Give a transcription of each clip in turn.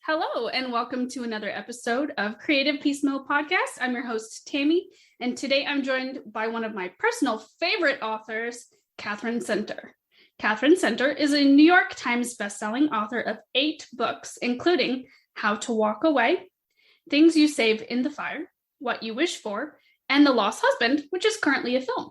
Hello, and welcome to another episode of Creative Piecemeal Podcast. I'm your host, Tammy, and today I'm joined by one of my personal favorite authors, Katherine Center. Katherine Center is a New York Times bestselling author of 8 books, including How to Walk Away, Things You Save in the Fire, What You Wish For, and The Lost Husband, which is currently a film.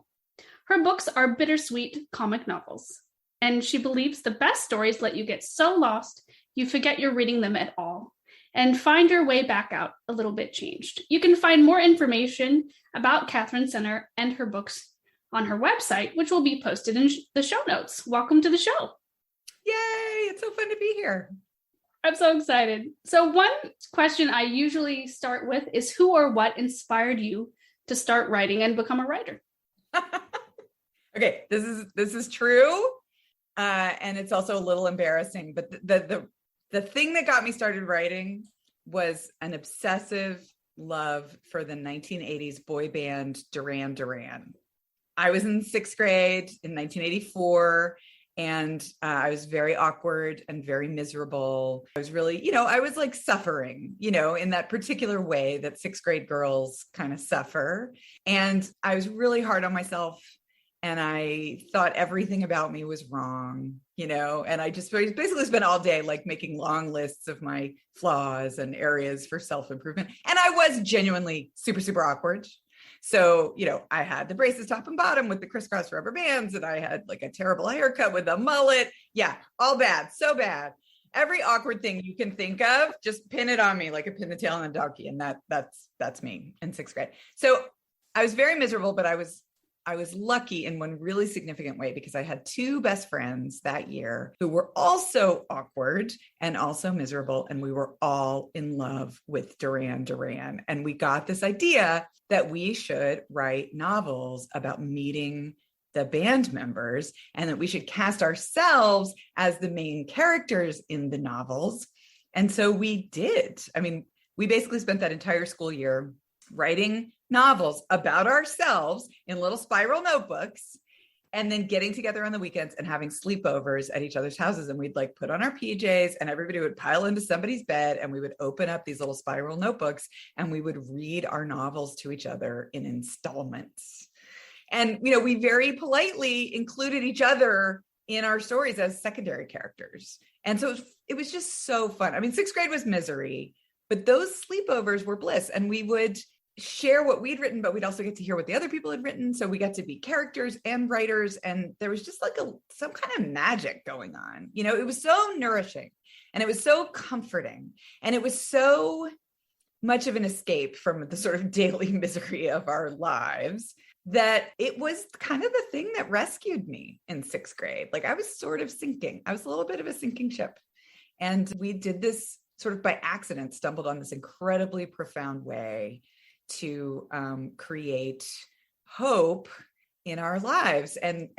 Her books are bittersweet comic novels, and she believes the best stories let you get so lost you forget you're reading them at all and find your way back out a little bit changed. You can find more information about Katherine Center and her books on her website, which will be posted in the show notes. Welcome to the show. Yay, it's so fun to be here. I'm so excited. So one question I usually start with is who or what inspired you to start writing and become a writer? Okay, this is true. And it's also a little embarrassing, but the thing that got me started writing was an obsessive love for the 1980s boy band Duran Duran. I was in 6th grade in 1984, and I was very awkward and very miserable. I was really, I was like suffering, in that particular way that 6th grade girls kind of suffer. And I was really hard on myself. And I thought everything about me was wrong, and I just basically spent all day like making long lists of my flaws and areas for self-improvement. And I was genuinely super, super awkward. So, I had the braces top and bottom with the crisscross rubber bands, and I had like a terrible haircut with a mullet. Yeah, all bad, so bad. Every awkward thing you can think of, just pin it on me like a pin the tail on a donkey. And that's me in 6th grade. So I was very miserable, but I was lucky in one really significant way because I had 2 best friends that year who were also awkward and also miserable. And we were all in love with Duran Duran. And we got this idea that we should write novels about meeting the band members and that we should cast ourselves as the main characters in the novels. And so we did. I mean, we basically spent that entire school year writing novels about ourselves in little spiral notebooks, and then getting together on the weekends and having sleepovers at each other's houses. And we'd like put on our PJs and everybody would pile into somebody's bed, and we would open up these little spiral notebooks and we would read our novels to each other in installments. And, we very politely included each other in our stories as secondary characters. And so it was just so fun. I mean, 6th grade was misery, but those sleepovers were bliss. And we would share what we'd written, but we'd also get to hear what the other people had written. So we got to be characters and writers. And there was just like some kind of magic going on. It was so nourishing and it was so comforting. And it was so much of an escape from the sort of daily misery of our lives that it was kind of the thing that rescued me in 6th grade. Like I was sort of sinking. I was a little bit of a sinking ship. And we did this sort of by accident, stumbled on this incredibly profound way to create hope in our lives and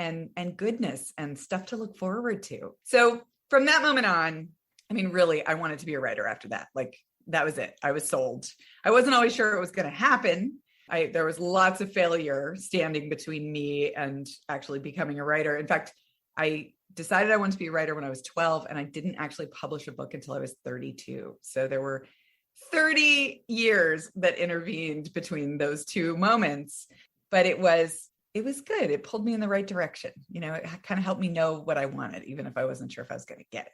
goodness and stuff to look forward to. So from that moment on, I mean, really, I wanted to be a writer after that. Like that was it. I was sold. I wasn't always sure it was going to happen. There was lots of failure standing between me and actually becoming a writer. In fact, I decided I wanted to be a writer when I was 12, and I didn't actually publish a book until I was 32. So there were 30 years that intervened between those 2 moments, but it was good. It pulled me in the right direction. It kind of helped me know what I wanted, even if I wasn't sure if I was going to get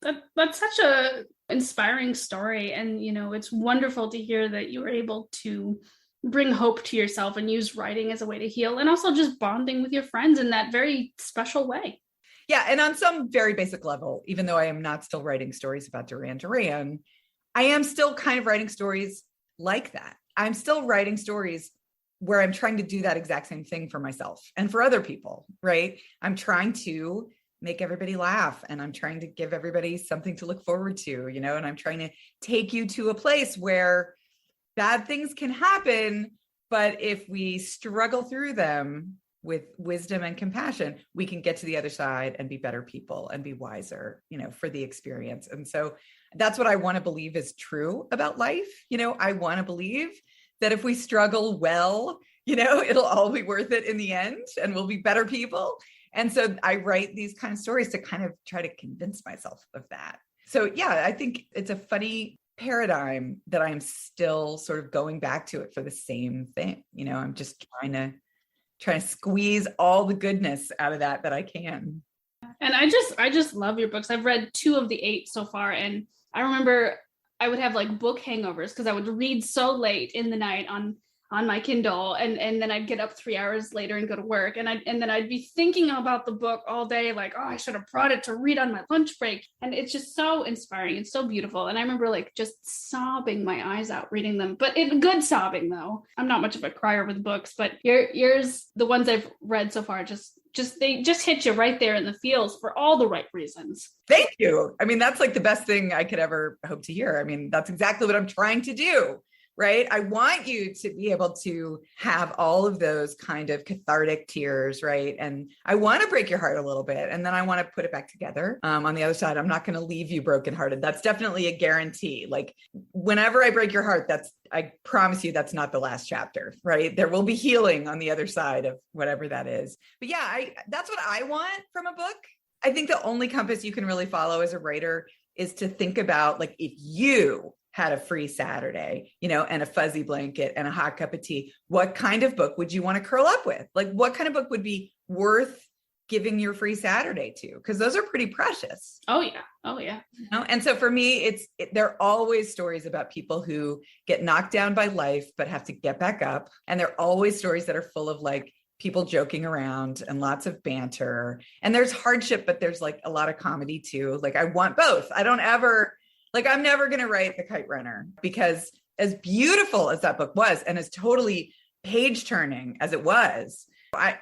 it. That's such a inspiring story. And, it's wonderful to hear that you were able to bring hope to yourself and use writing as a way to heal, and also just bonding with your friends in that very special way. Yeah. And on some very basic level, even though I am not still writing stories about Duran Duran, I am still kind of writing stories like that. I'm still writing stories where I'm trying to do that exact same thing for myself and for other people, right? I'm trying to make everybody laugh, and I'm trying to give everybody something to look forward to, and I'm trying to take you to a place where bad things can happen, but if we struggle through them with wisdom and compassion, we can get to the other side and be better people and be wiser, for the experience. And so that's what I want to believe is true about life. I want to believe that if we struggle well, it'll all be worth it in the end and we'll be better people. And so I write these kind of stories to kind of try to convince myself of that. So yeah, I think it's a funny paradigm that I'm still sort of going back to it for the same thing. I'm just trying to squeeze all the goodness out of that I can. And I just love your books. I've read 2 of the 8 so far. And I remember I would have like book hangovers because I would read so late in the night on my Kindle, and then I'd get up 3 hours later and go to work, and then I'd be thinking about the book all day, like, oh, I should have brought it to read on my lunch break. And it's just so inspiring and so beautiful. And I remember like just sobbing my eyes out reading them, but good sobbing though. I'm not much of a crier with books, but yours, the ones I've read so far, they just hit you right there in the feels for all the right reasons. Thank you. I mean, that's like the best thing I could ever hope to hear. I mean, that's exactly what I'm trying to do. Right? I want you to be able to have all of those kind of cathartic tears, right? And I want to break your heart a little bit, and then I want to put it back together. On the other side, I'm not going to leave you brokenhearted. That's definitely a guarantee. Like whenever I break your heart, I promise you that's not the last chapter, right? There will be healing on the other side of whatever that is. But yeah, that's what I want from a book. I think the only compass you can really follow as a writer is to think about, like, if you had a free Saturday, and a fuzzy blanket and a hot cup of tea, what kind of book would you want to curl up with? Like, what kind of book would be worth giving your free Saturday to? Because those are pretty precious. Oh yeah. And so for me, they're always stories about people who get knocked down by life, but have to get back up. And they're always stories that are full of like people joking around and lots of banter. And there's hardship, but there's like a lot of comedy too. Like I want both. I'm never going to write The Kite Runner, because as beautiful as that book was, and as totally page turning as it was, when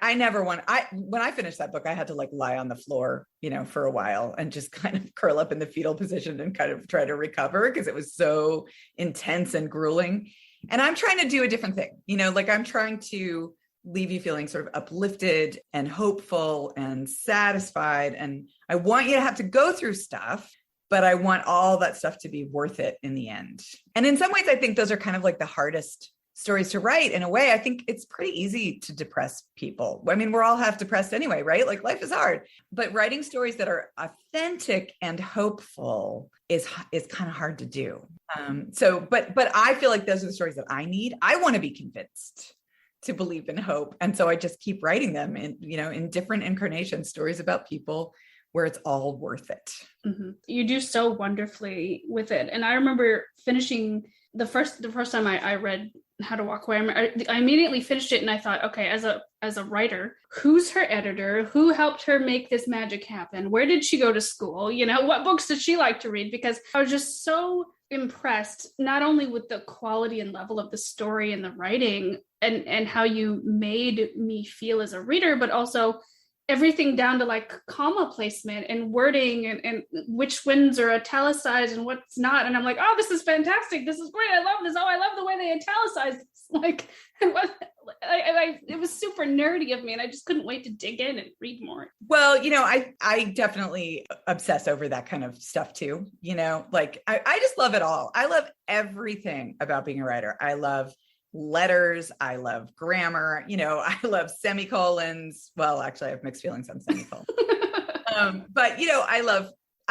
I finished that book, I had to like lie on the floor, for a while and just kind of curl up in the fetal position and kind of try to recover, because it was so intense and grueling. And I'm trying to do a different thing, I'm trying to leave you feeling sort of uplifted and hopeful and satisfied. And I want you to have to go through stuff, but I want all that stuff to be worth it in the end. And in some ways, I think those are kind of like the hardest stories to write. In a way, I think it's pretty easy to depress people. I mean, we're all half depressed anyway, right? Like life is hard, but writing stories that are authentic and hopeful is kind of hard to do. But I feel like those are the stories that I need. I want to be convinced to believe in hope. And so I just keep writing them in different incarnations, stories about people where it's all worth it. Mm-hmm. You do so wonderfully with it. And I remember finishing the first time I read How to Walk Away, I immediately finished it and I thought, okay, as a writer, who's her editor? Who helped her make this magic happen? Where did she go to school? What books did she like to read? Because I was just so impressed, not only with the quality and level of the story and the writing and how you made me feel as a reader, but also everything down to like comma placement and wording and which ones are italicized and what's not. And I'm like, oh, this is fantastic. This is great. I love this. Oh, I love the way they italicized this. Like, it was super nerdy of me, and I just couldn't wait to dig in and read more. Well, I definitely obsess over that kind of stuff too. I just love it all. I love everything about being a writer. I love letters. I love grammar. I love semicolons. Well, actually I have mixed feelings on semicolons. But I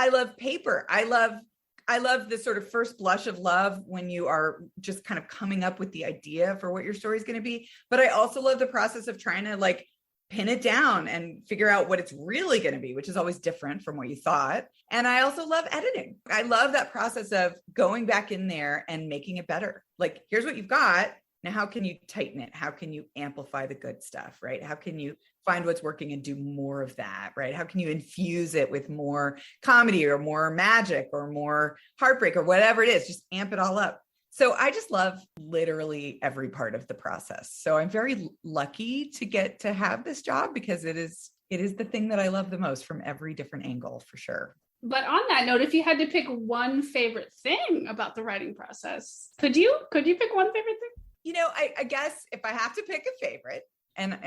love paper. I love the sort of first blush of love when you are just kind of coming up with the idea for what your story is going to be. But I also love the process of trying to like pin it down and figure out what it's really going to be, which is always different from what you thought. And I also love editing. I love that process of going back in there and making it better. Like, here's what you've got. Now, how can you tighten it? How can you amplify the good stuff, right? How can you find what's working and do more of that, right? How can you infuse it with more comedy or more magic or more heartbreak or whatever it is? Just amp it all up. So I just love literally every part of the process. So I'm very lucky to get to have this job, because it is the thing that I love the most from every different angle, for sure. But on that note, if you had to pick one favorite thing about the writing process, could you pick one favorite thing? I guess if I have to pick a favorite, and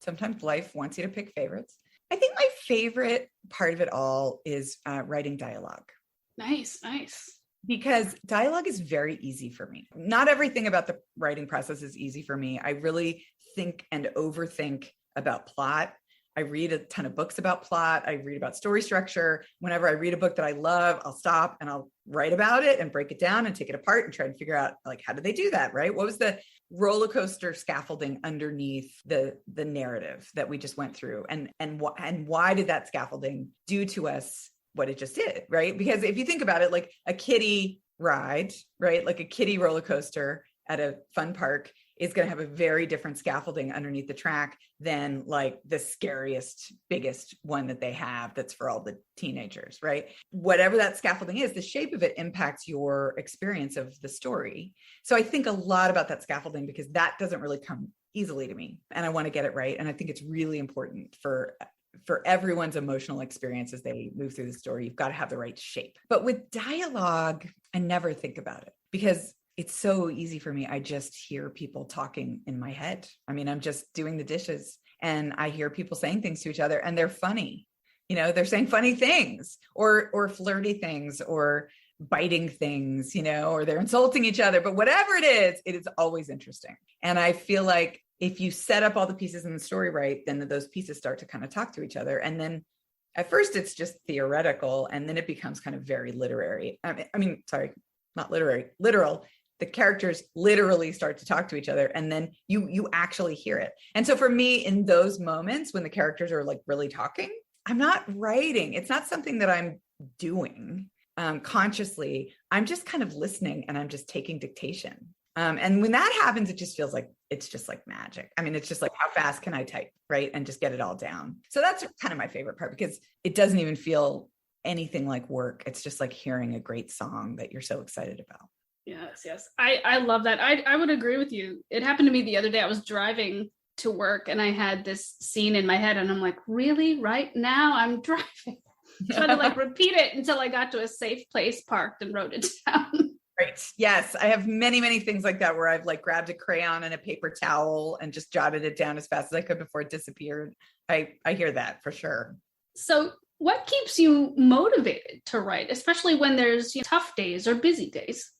sometimes life wants you to pick favorites. I think my favorite part of it all is writing dialogue. Nice. Because dialogue is very easy for me. Not everything about the writing process is easy for me. I really think and overthink about plot. I read a ton of books about plot. I read about story structure. Whenever I read a book that I love, I'll stop and I'll write about it and break it down and take it apart and try and figure out, like, how did they do that? Right? What was the roller coaster scaffolding underneath the narrative that we just went through? And why did that scaffolding do to us what it just did? Right? Because if you think about it, like a kiddie ride, right? Like a kiddie roller coaster at a fun park is going to have a very different scaffolding underneath the track than like the scariest, biggest one that they have that's for all the teenagers, right? Whatever that scaffolding is, the shape of it impacts your experience of the story. So I think a lot about that scaffolding because that doesn't really come easily to me, and I want to get it right. And I think it's really important for everyone's emotional experience as they move through the story. You've got to have the right shape. But with dialogue, I never think about it because it's so easy for me. I just hear people talking in my head. I mean, I'm just doing the dishes and I hear people saying things to each other and they're funny. You know, they're saying funny things or flirty things or biting things, you know, or they're insulting each other. But whatever it is always interesting. And I feel like if you set up all the pieces in the story right, then those pieces start to kind of talk to each other. And then at first it's just theoretical and then it becomes kind of very literary. Not literary, literal. The characters literally start to talk to each other and then you actually hear it. And so for me, in those moments when the characters are like really talking, I'm not writing. It's not something that I'm doing consciously. I'm just kind of listening and I'm just taking dictation. And when that happens, it just feels like it's just like magic. I mean, it's just like, how fast can I type, right? And just get it all down. So that's kind of my favorite part because it doesn't even feel anything like work. It's just like hearing a great song that you're so excited about. Yes. I love that. I would agree with you. It happened to me the other day. I was driving to work and I had this scene in my head and I'm like, really? Right now I'm driving. So I had to like repeat it until I got to a safe place, parked and wrote it down. Right. Yes. I have many, many things like that where I've like grabbed a crayon and a paper towel and just jotted it down as fast as I could before it disappeared. I hear that for sure. So what keeps you motivated to write, especially when there's tough days or busy days?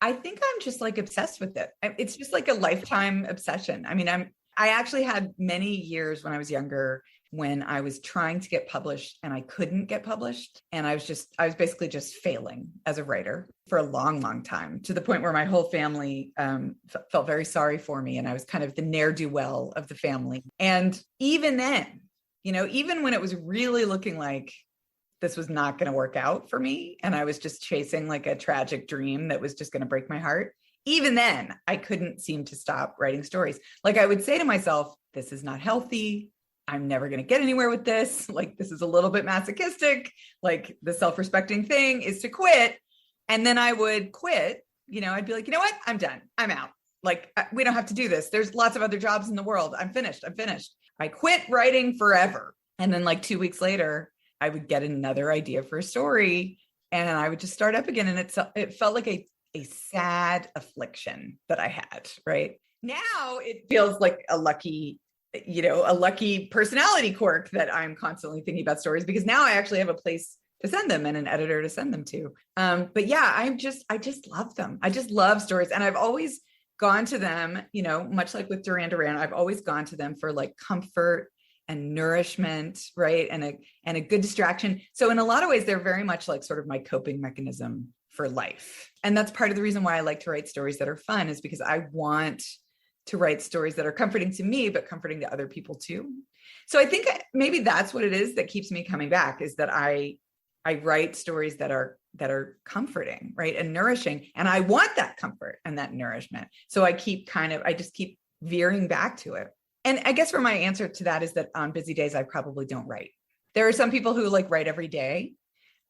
I think I'm just like obsessed with it. It's just like a lifetime obsession. I mean, I actually had many years when I was younger when I was trying to get published and I couldn't get published. And I was basically just failing as a writer for a long, long time, to the point where my whole family felt very sorry for me. And I was kind of the ne'er-do-well of the family. And even then, even when it was really looking like this was not going to work out for me, and I was just chasing like a tragic dream that was just going to break my heart, even then, I couldn't seem to stop writing stories. Like I would say to myself, this is not healthy. I'm never going to get anywhere with this. Like, this is a little bit masochistic. Like, the self-respecting thing is to quit. And then I would quit. I'd be like, you know what? I'm done. I'm out. Like, we don't have to do this. There's lots of other jobs in the world. I'm finished. I quit writing forever. And then like 2 weeks later, I would get another idea for a story and I would just start up again. And it felt like a sad affliction that I had, right? Now it feels like a lucky personality quirk that I'm constantly thinking about stories because now I actually have a place to send them and an editor to send them to. But yeah, I just love them. I just love stories. And I've always gone to them, much like with Duran Duran, I've always gone to them for like comfort and nourishment, right? And a good distraction. So in a lot of ways, they're very much like sort of my coping mechanism for life. And that's part of the reason why I like to write stories that are fun, is because I want to write stories that are comforting to me, but comforting to other people too. So I think maybe that's what it is that keeps me coming back, is that I write stories that are comforting, right? And nourishing. And I want that comfort and that nourishment. So I just keep veering back to it. And I guess for my answer to that is that on busy days, I probably don't write. There are some people who like write every day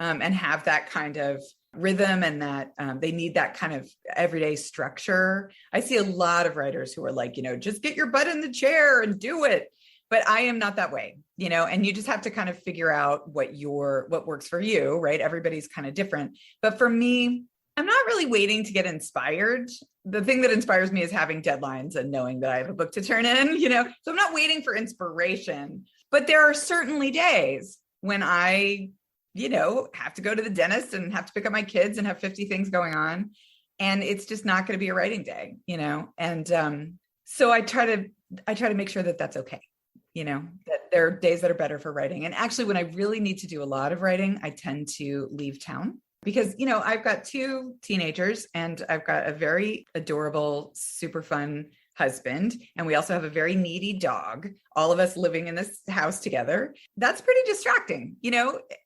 and have that kind of rhythm and that they need that kind of everyday structure. I see a lot of writers who are like, just get your butt in the chair and do it. But I am not that way, and you just have to kind of figure out what works for you, right? Everybody's kind of different. But for me, I'm not really waiting to get inspired. The thing that inspires me is having deadlines and knowing that I have a book to turn in, so I'm not waiting for inspiration, but there are certainly days when I, have to go to the dentist and have to pick up my kids and have 50 things going on. And it's just not going to be a writing day, and so I try to make sure that that's okay. that there are days that are better for writing. And actually, when I really need to do a lot of writing, I tend to leave town because, I've got 2 teenagers and I've got a very adorable, super fun husband. And we also have a very needy dog, all of us living in this house together. That's pretty distracting.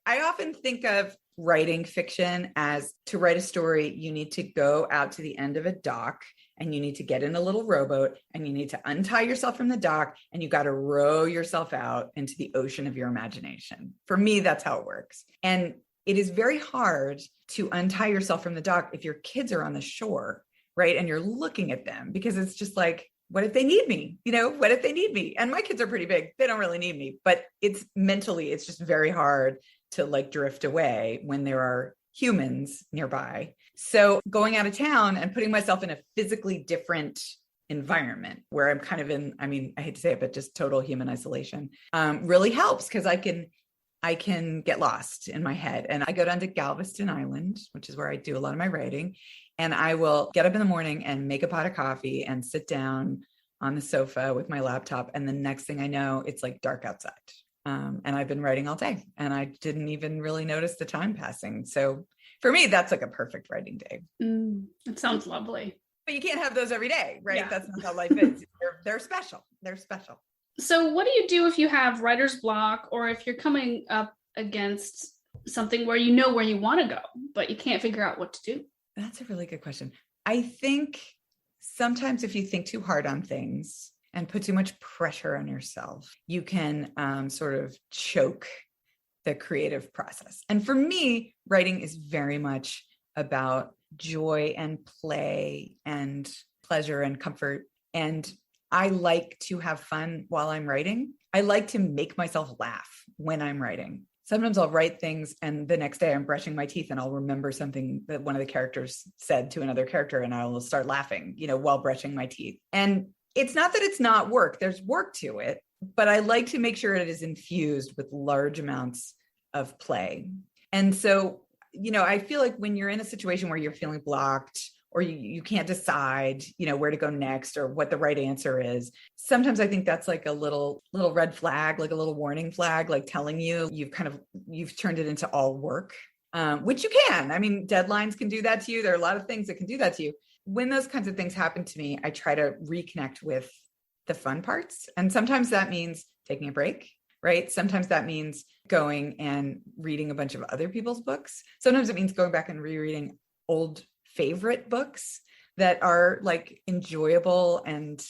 I often think of writing fiction as to write a story, you need to go out to the end of a dock and you need to get in a little rowboat and you need to untie yourself from the dock and you got to row yourself out into the ocean of your imagination. For me, that's how it works. And it is very hard to untie yourself from the dock if your kids are on the shore, right? And you're looking at them because it's just like, what if they need me? What if they need me? And my kids are pretty big. They don't really need me, but it's just very hard to like drift away when there are humans nearby. So going out of town and putting myself in a physically different environment where I'm kind of I hate to say it, but just total human isolation, really helps because I can get lost in my head. And I go down to Galveston Island, which is where I do a lot of my writing. And I will get up in the morning and make a pot of coffee and sit down on the sofa with my laptop. And the next thing I know, it's like dark outside. And I've been writing all day and I didn't even really notice the time passing. So for me, that's like a perfect writing day. It sounds lovely. But you can't have those every day, right? Yeah. That's not how life is. They're special. They're special. So what do you do if you have writer's block or if you're coming up against something where you know where you want to go, but you can't figure out what to do? That's a really good question. I think sometimes if you think too hard on things and put too much pressure on yourself, you can sort of choke the creative process. And for me, writing is very much about joy and play and pleasure and comfort. And I like to have fun while I'm writing. I like to make myself laugh when I'm writing. Sometimes I'll write things and the next day I'm brushing my teeth and I'll remember something that one of the characters said to another character and I will start laughing, while brushing my teeth. And it's not that it's not work. There's work to it, but I like to make sure it is infused with large amounts of play. And so, I feel like when you're in a situation where you're feeling blocked or you can't decide, where to go next or what the right answer is, sometimes I think that's like a little red flag, like a little warning flag, like telling you you've turned it into all work, which you can. I mean, deadlines can do that to you. There are a lot of things that can do that to you. When those kinds of things happen to me, I try to reconnect with the fun parts. And sometimes that means taking a break, right? Sometimes that means going and reading a bunch of other people's books. Sometimes it means going back and rereading old favorite books that are like enjoyable and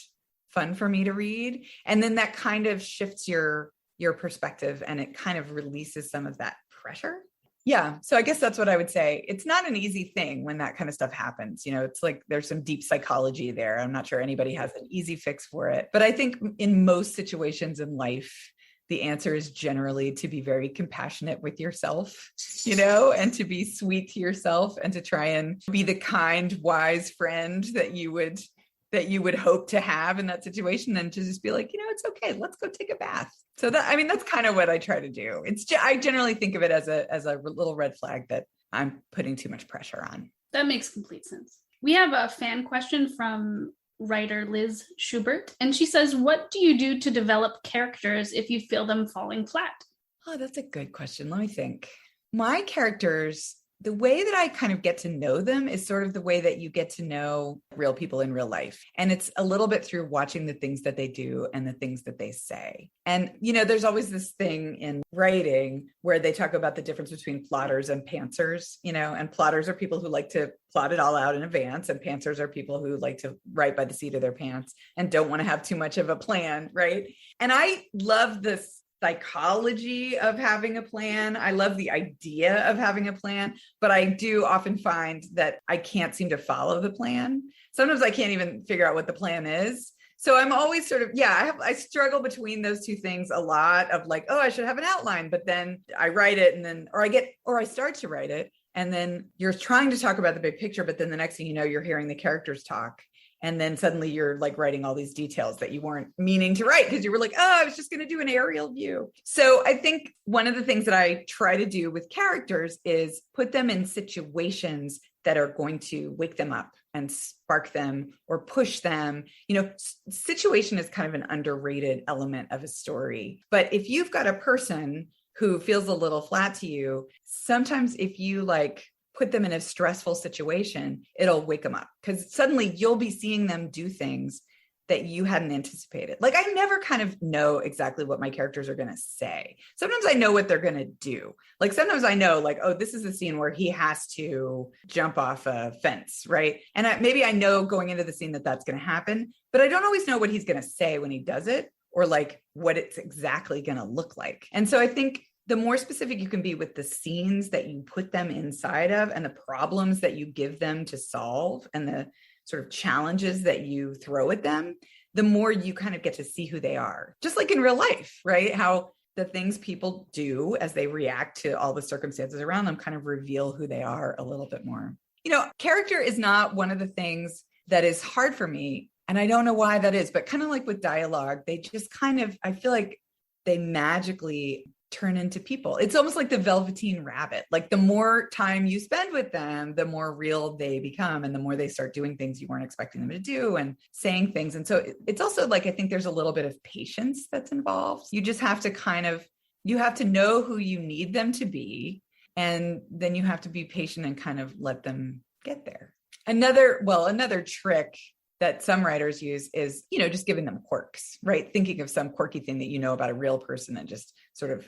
fun for me to read. And then that kind of shifts your perspective and it kind of releases some of that pressure. Yeah. So I guess that's what I would say. It's not an easy thing when that kind of stuff happens. It's like there's some deep psychology there. I'm not sure anybody has an easy fix for it. But I think in most situations in life, the answer is generally to be very compassionate with yourself, and to be sweet to yourself and to try and be the kind, wise friend that you would hope to have in that situation and to just be like, it's okay. Let's go take a bath. So that's kind of what I try to do. I generally think of it as a little red flag that I'm putting too much pressure on. That makes complete sense. We have a fan question from writer Liz Schubert, and she says, what do you do to develop characters if you feel them falling flat? Oh, that's a good question. Let me think. My characters, the way that I kind of get to know them is sort of the way that you get to know real people in real life. And it's a little bit through watching the things that they do and the things that they say. And, there's always this thing in writing where they talk about the difference between plotters and pantsers, and plotters are people who like to plot it all out in advance. And pantsers are people who like to write by the seat of their pants and don't want to have too much of a plan. Right. And I love this psychology of having a plan. I love the idea of having a plan, but I do often find that I can't seem to follow the plan. Sometimes I can't even figure out what the plan is. So I'm always sort of, I struggle between those two things a lot of like, oh, I should have an outline, but then I write it and then, or I start to write it. And then you're trying to talk about the big picture, but then the next thing you know, you're hearing the characters talk. And then suddenly you're like writing all these details that you weren't meaning to write because you were like, oh, I was just going to do an aerial view. So I think one of the things that I try to do with characters is put them in situations that are going to wake them up and spark them or push them. Situation is kind of an underrated element of a story. But if you've got a person who feels a little flat to you, sometimes if you like put them in a stressful situation, it'll wake them up because suddenly you'll be seeing them do things that you hadn't anticipated. Like I never kind of know exactly what my characters are going to say. Sometimes I know what they're going to do. Like sometimes I know like, oh, this is a scene where he has to jump off a fence, right? And maybe I know going into the scene that that's going to happen, but I don't always know what he's going to say when he does it or like what it's exactly going to look like. And so I think the more specific you can be with the scenes that you put them inside of and the problems that you give them to solve and the sort of challenges that you throw at them, the more you kind of get to see who they are. Just like in real life, right? How the things people do as they react to all the circumstances around them kind of reveal who they are a little bit more. Character is not one of the things that is hard for me. And I don't know why that is, but kind of like with dialogue, they just kind of, I feel like they magically turn into people. It's almost like the Velveteen Rabbit. Like the more time you spend with them, the more real they become and the more they start doing things you weren't expecting them to do and saying things. And so it's also like, I think there's a little bit of patience that's involved. You just have to you have to know who you need them to be. And then you have to be patient and kind of let them get there. Another trick that some writers use is, just giving them quirks, right? Thinking of some quirky thing that you know about a real person and just sort of,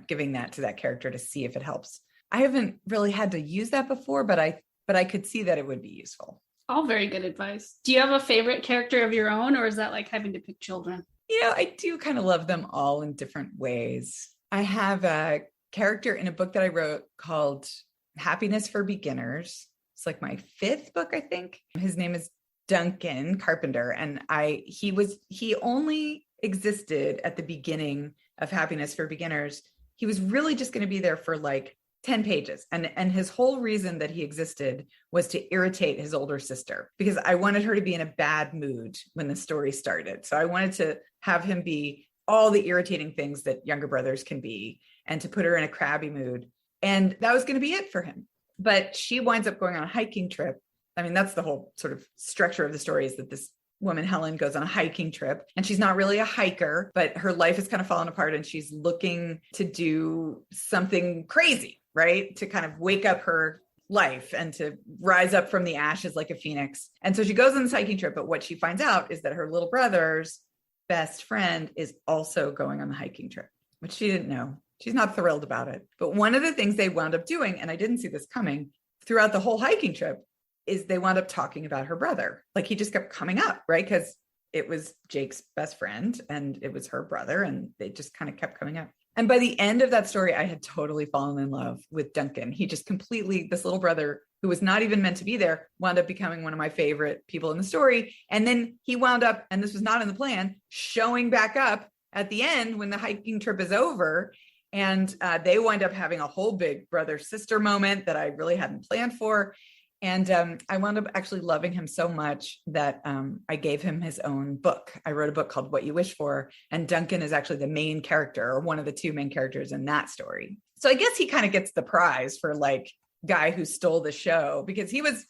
giving that to that character to see if it helps. I haven't really had to use that before, but I could see that it would be useful. All very good advice. Do you have a favorite character of your own, or is that like having to pick children? I do kind of love them all in different ways. I have a character in a book that I wrote called Happiness for Beginners. It's like my 5th book, I think. His name is Duncan Carpenter. And he only existed at the beginning of Happiness for Beginners. He was really just going to be there for like 10 pages. And his whole reason that he existed was to irritate his older sister, because I wanted her to be in a bad mood when the story started. So I wanted to have him be all the irritating things that younger brothers can be and to put her in a crabby mood. And that was going to be it for him. But she winds up going on a hiking trip. I mean, that's the whole sort of structure of the story, is that this woman, Helen, goes on a hiking trip and she's not really a hiker, but her life is kind of falling apart and she's looking to do something crazy, right? To kind of wake up her life and to rise up from the ashes like a phoenix. And so she goes on this hiking trip, but what she finds out is that her little brother's best friend is also going on the hiking trip, which she didn't know. She's not thrilled about it. But one of the things they wound up doing, and I didn't see this coming, throughout the whole hiking trip, is they wound up talking about her brother. Like he just kept coming up, right? Because it was Jake's best friend and it was her brother, and they just kind of kept coming up. And by the end of that story, I had totally fallen in love with Duncan. He just completely, this little brother who was not even meant to be there, wound up becoming one of my favorite people in the story. And then he wound up, and this was not in the plan, showing back up at the end when the hiking trip is over. And they wind up having a whole big brother-sister moment that I really hadn't planned for. And I wound up actually loving him so much that I gave him his own book. I wrote a book called What You Wish For, and Duncan is actually the main character, or one of the 2 main characters in that story. So I guess he kind of gets the prize for like guy who stole the show, because he was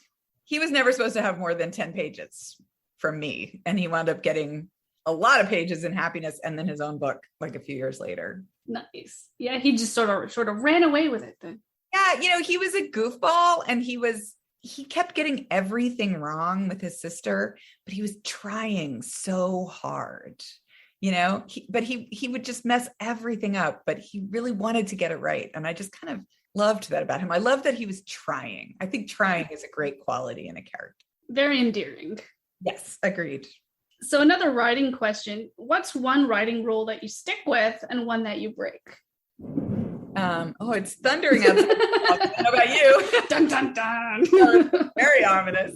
never supposed to have more than 10 pages from me. And he wound up getting a lot of pages in Happiness and then his own book like a few years later. Nice. Yeah, he just sort of ran away with it then. Yeah, he was a goofball, and he kept getting everything wrong with his sister, but he was trying so hard, but he would just mess everything up, but he really wanted to get it right. And I just kind of loved that about him. I love that he was trying. I think trying is a great quality in a character. Very endearing. Yes, agreed. So another writing question, what's one writing rule that you stick with and one that you break? It's thundering outside. How about you? Dun, dun, dun. Very ominous.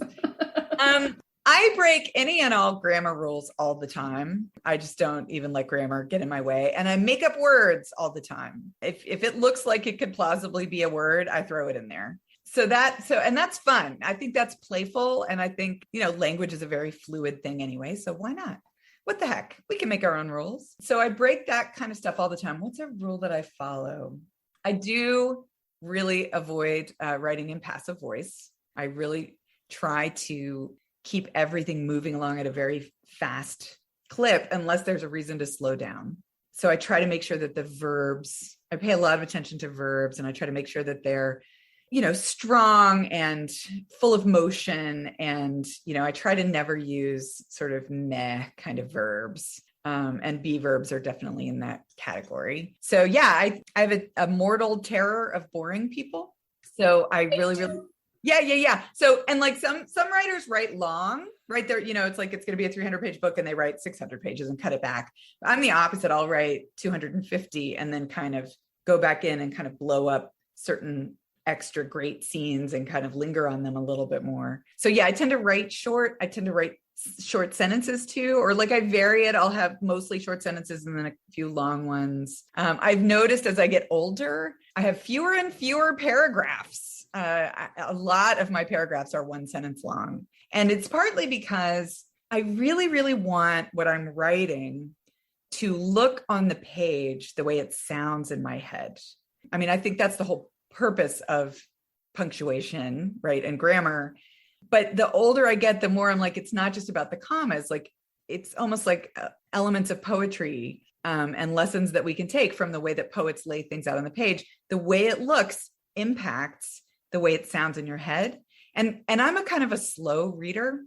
I break any and all grammar rules all the time. I just don't even let grammar get in my way. And I make up words all the time. If it looks like it could plausibly be a word, I throw it in there. and that's fun. I think that's playful. And I think, language is a very fluid thing anyway. So why not? What the heck? We can make our own rules. So I break that kind of stuff all the time. What's a rule that I follow? I do really avoid writing in passive voice. I really try to keep everything moving along at a very fast clip unless there's a reason to slow down. So I try to make sure that the verbs, I pay a lot of attention to verbs, and I try to make sure that they're, strong and full of motion. And, I try to never use sort of meh kind of verbs. And be verbs are definitely in that category. So yeah, I have a mortal terror of boring people. So I really, yeah. So, and like some writers write long, right there, it's like, it's going to be a 300-page book and they write 600 pages and cut it back. I'm the opposite. I'll write 250 and then kind of go back in and kind of blow up certain extra great scenes and kind of linger on them a little bit more. So yeah, I tend to write short. I tend to write short sentences too, or like I vary it. I'll have mostly short sentences and then a few long ones. I've noticed as I get older, I have fewer and fewer paragraphs. A lot of my paragraphs are one sentence long. And it's partly because I really, really want what I'm writing to look on the page the way it sounds in my head. I mean, I think that's the whole purpose of punctuation, right? And grammar. But the older I get, the more I'm like, it's not just about the commas. Like, it's almost like elements of poetry and lessons that we can take from the way that poets lay things out on the page. The way it looks impacts the way it sounds in your head. And I'm a kind of a slow reader.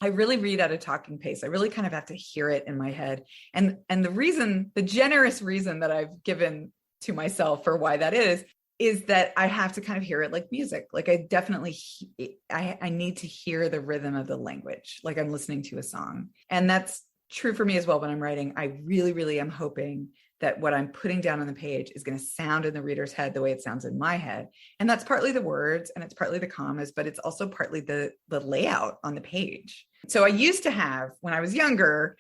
I really read at a talking pace. I really kind of have to hear it in my head. And the generous reason that I've given to myself for why that is that I have to kind of hear it like music. Like I definitely, I need to hear the rhythm of the language, like I'm listening to a song. And that's true for me as well when I'm writing. I really, really am hoping that what I'm putting down on the page is going to sound in the reader's head the way it sounds in my head. And that's partly the words and it's partly the commas, but it's also partly the layout on the page. So I used to have, when I was younger,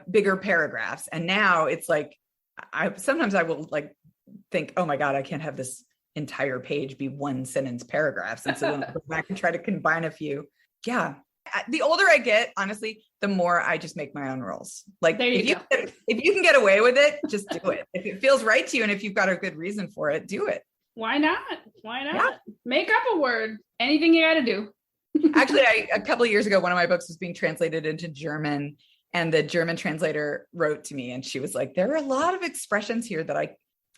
bigger paragraphs. And now it's like, sometimes I will like think, oh my God, I can't have this entire page be one sentence paragraphs. And so then I go back and try to combine a few. Yeah. The older I get, honestly, the more I just make my own rules. Like if you can get away with it, just do it. If it feels right to you and if you've got a good reason for it, do it. Why not? Yeah. Make up a word. Anything you got to do. Actually, a couple of years ago, one of my books was being translated into German, and the German translator wrote to me and she was like, there are a lot of expressions here that I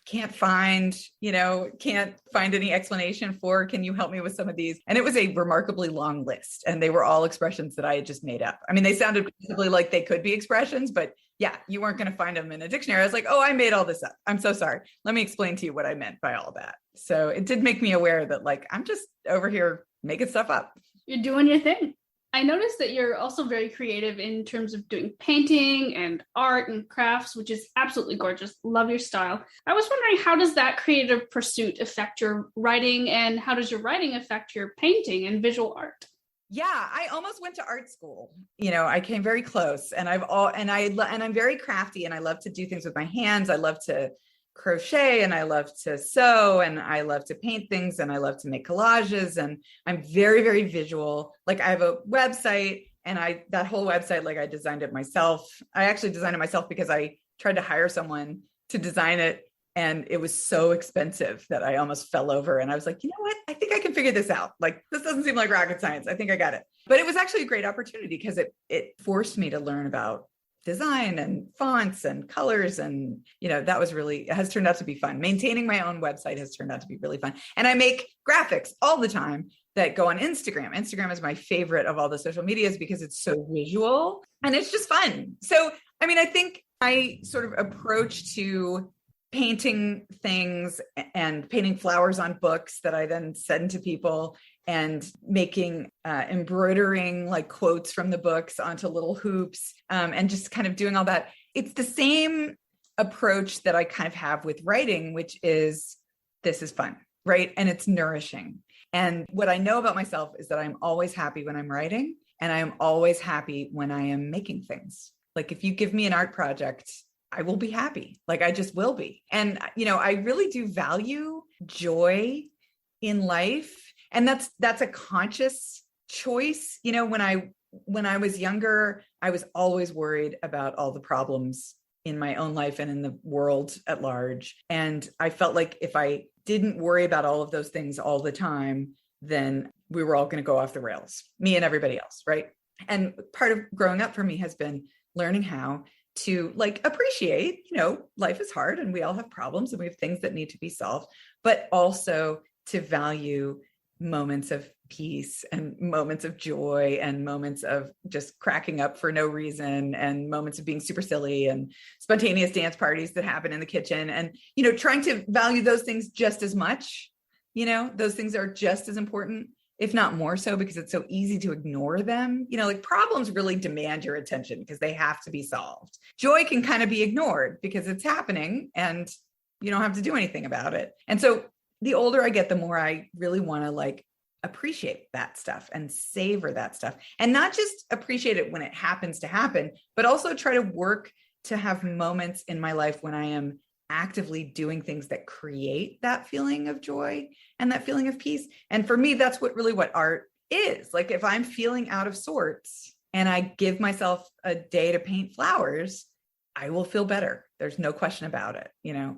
can't find any explanation for. Can you help me with some of these? And it was a remarkably long list. And they were all expressions that I had just made up. I mean, they sounded possibly like they could be expressions, but yeah, you weren't going to find them in a dictionary. I was like, oh, I made all this up. I'm so sorry. Let me explain to you what I meant by all that. So it did make me aware that like, I'm just over here making stuff up. You're doing your thing. I noticed that you're also very creative in terms of doing painting and art and crafts, which is absolutely gorgeous. Love your style. I was wondering, how does that creative pursuit affect your writing, and how does your writing affect your painting and visual art? Yeah, I almost went to art school. I came very close, and I'm very crafty, and I love to do things with my hands. I love to crochet, and I love to sew, and I love to paint things, and I love to make collages, and I'm very, very visual. Like I have a website, and that whole website, like I designed it myself. I actually designed it myself because I tried to hire someone to design it, and it was so expensive that I almost fell over. And I was like, you know what? I think I can figure this out. Like, this doesn't seem like rocket science. I think I got it. But it was actually a great opportunity because it forced me to learn about design and fonts and colors. And, it has turned out to be fun. Maintaining my own website has turned out to be really fun. And I make graphics all the time that go on Instagram. Instagram is my favorite of all the social medias because it's so visual and it's just fun. So, I mean, I think my sort of approach to painting things and painting flowers on books that I then send to people, and making embroidering like quotes from the books onto little hoops, and just kind of doing all that. It's the same approach that I kind of have with writing, which is, this is fun, right? And it's nourishing. And what I know about myself is that I'm always happy when I'm writing, and I am always happy when I am making things. Like if you give me an art project, I will be happy. Like I just will be. And, I really do value joy in life. And that's a conscious choice. You know, when I was younger, I was always worried about all the problems in my own life and in the world at large. And I felt like if I didn't worry about all of those things all the time, then we were all going to go off the rails, me and everybody else, right? And part of growing up for me has been learning how to like appreciate, you know, life is hard and we all have problems and we have things that need to be solved, but also to value moments of peace and moments of joy and moments of just cracking up for no reason and moments of being super silly and spontaneous dance parties that happen in the kitchen. And, you know, trying to value those things just as much, you know, those things are just as important, if not more so, because it's so easy to ignore them. You know, like problems really demand your attention because they have to be solved. Joy can kind of be ignored because it's happening and you don't have to do anything about it. And so the older I get, the more I really want to like appreciate that stuff and savor that stuff, and not just appreciate it when it happens to happen, but also try to work to have moments in my life when I am actively doing things that create that feeling of joy and that feeling of peace. And for me, that's what art is. Like if I'm feeling out of sorts and I give myself a day to paint flowers, I will feel better. There's no question about it. You know,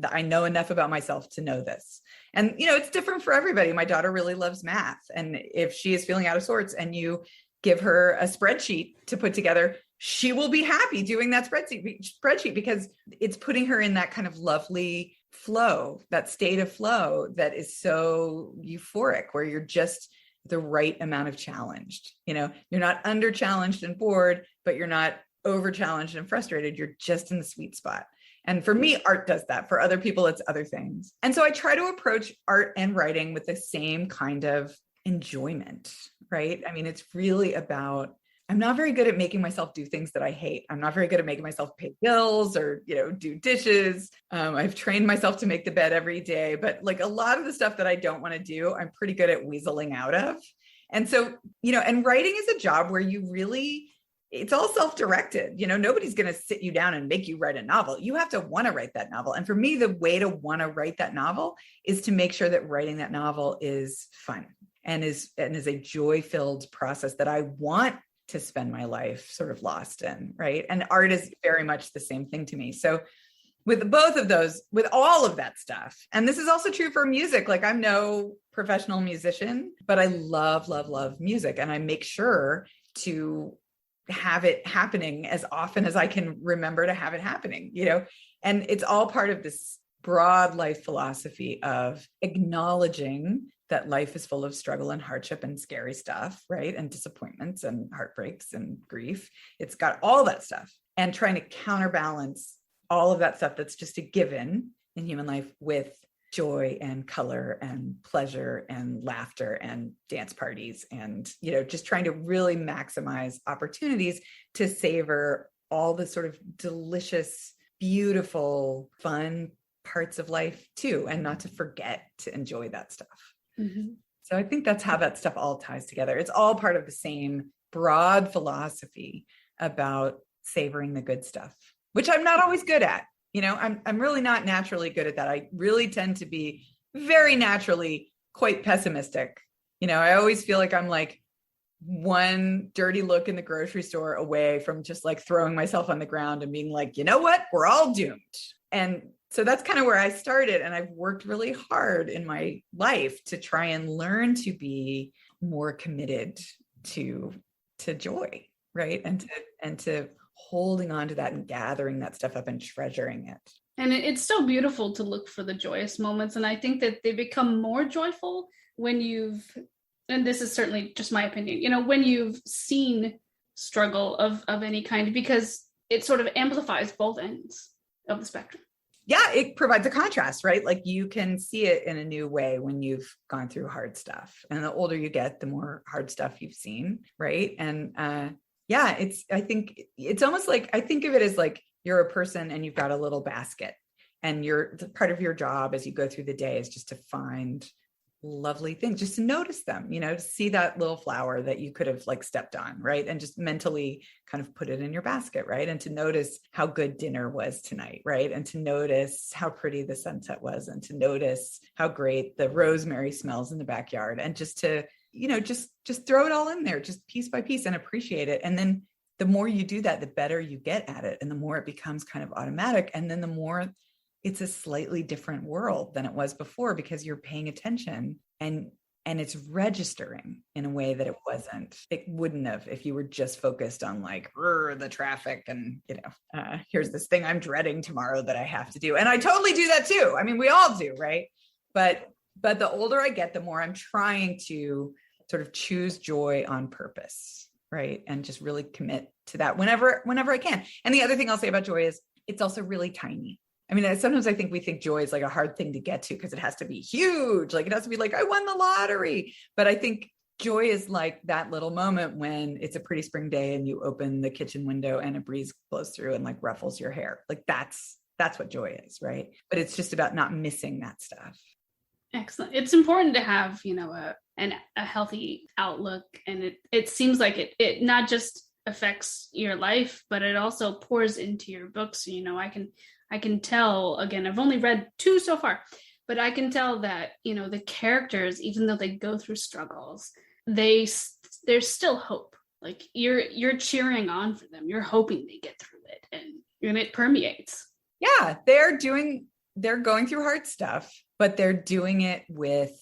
I know enough about myself to know this. And, you know, it's different for everybody. My daughter really loves math. And if she is feeling out of sorts and you give her a spreadsheet to put together, she will be happy doing that spreadsheet because it's putting her in that kind of lovely flow, that state of flow that is so euphoric, where you're just the right amount of challenged. You know, you're not under challenged and bored, but you're not over challenged and frustrated. You're just in the sweet spot. And for me, art does that. For other people, it's other things. And so I try to approach art and writing with the same kind of enjoyment, right? I mean, it's really about, I'm not very good at making myself do things that I hate. I'm not very good at making myself pay bills or, you know, do dishes. I've trained myself to make the bed every day, but like a lot of the stuff that I don't want to do, I'm pretty good at weaseling out of. And so, you know, and writing is a job where you really, it's all self-directed. You know, nobody's going to sit you down and make you write a novel. You have to want to write that novel. And for me, the way to want to write that novel is to make sure that writing that novel is fun and is a joy-filled process that I want to spend my life sort of lost in, right? And art is very much the same thing to me. So with both of those, with all of that stuff, and this is also true for music, like I'm no professional musician, but I love, love, love music. And I make sure to have it happening as often as I can remember to have it happening, you know, and it's all part of this broad life philosophy of acknowledging that life is full of struggle and hardship and scary stuff, right? And disappointments and heartbreaks and grief. It's got all that stuff, and trying to counterbalance all of that stuff that's just a given in human life with joy and color and pleasure and laughter and dance parties, and, you know, just trying to really maximize opportunities to savor all the sort of delicious, beautiful, fun parts of life too, and not to forget to enjoy that stuff. Mm-hmm. So I think that's how that stuff all ties together. It's all part of the same broad philosophy about savoring the good stuff, which I'm not always good at. You know, I'm really not naturally good at that. I really tend to be very naturally quite pessimistic. You know, I always feel like I'm like one dirty look in the grocery store away from just like throwing myself on the ground and being like, you know what, we're all doomed. And so that's kind of where I started. And I've worked really hard in my life to try and learn to be more committed to joy, right? And to holding on to that and gathering that stuff up and treasuring it. And it's so beautiful to look for the joyous moments. And I think that they become more joyful when and this is certainly just my opinion, you know, when you've seen struggle of any kind, because it sort of amplifies both ends of the spectrum. Yeah, it provides a contrast, right? Like you can see it in a new way when you've gone through hard stuff. And the older you get, the more hard stuff you've seen, right? And yeah, I think it's almost like, I think of it as like you're a person and you've got a little basket, and part of your job as you go through the day is just to find lovely things, just to notice them, to see that little flower that you could have like stepped on, right? And just mentally kind of put it in your basket, right? And to notice how good dinner was tonight, right? And to notice how pretty the sunset was, and to notice how great the rosemary smells in the backyard, and just to, just throw it all in there, just piece by piece, and appreciate it. And then the more you do that, the better you get at it. And the more it becomes kind of automatic. And then the more it's a slightly different world than it was before, because you're paying attention and it's registering in a way that it wouldn't have if you were just focused on like the traffic and, here's this thing I'm dreading tomorrow that I have to do. And I totally do that too. I mean, we all do, right? But the older I get, the more I'm trying to sort of choose joy on purpose, right? And just really commit to that whenever I can. And the other thing I'll say about joy is it's also really tiny. I mean, sometimes I think we think joy is like a hard thing to get to because it has to be huge. Like it has to be like, I won the lottery. But I think joy is like that little moment when it's a pretty spring day and you open the kitchen window and a breeze blows through and like ruffles your hair. Like that's what joy is, right? But it's just about not missing that stuff. Excellent. It's important to have, a healthy outlook. And it seems like it not just affects your life, but it also pours into your books. I can tell, again, I've only read 2 so far, but I can tell that, the characters, even though they go through struggles, there's still hope. Like you're cheering on for them. You're hoping they get through it, and it permeates. Yeah, they're going through hard stuff, but they're doing it with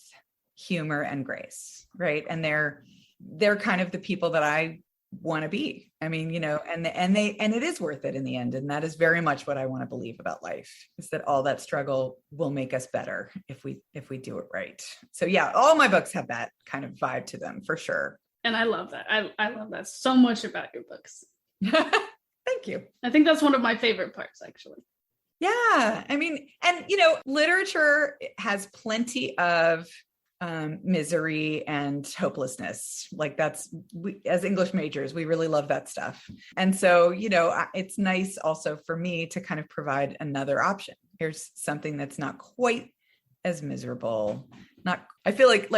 humor and grace, right? And they're kind of the people that I want to be. I mean, and it is worth it in the end. And that is very much what I want to believe about life, is that all that struggle will make us better if we do it right. So yeah, all my books have that kind of vibe to them for sure. And I love that. I love that so much about your books. Thank you. I think that's one of my favorite parts, actually. Yeah. I mean, and literature has plenty of misery and hopelessness. Like as English majors, we really love that stuff. And so, it's nice also for me to kind of provide another option. Here's something that's not quite as miserable. I feel like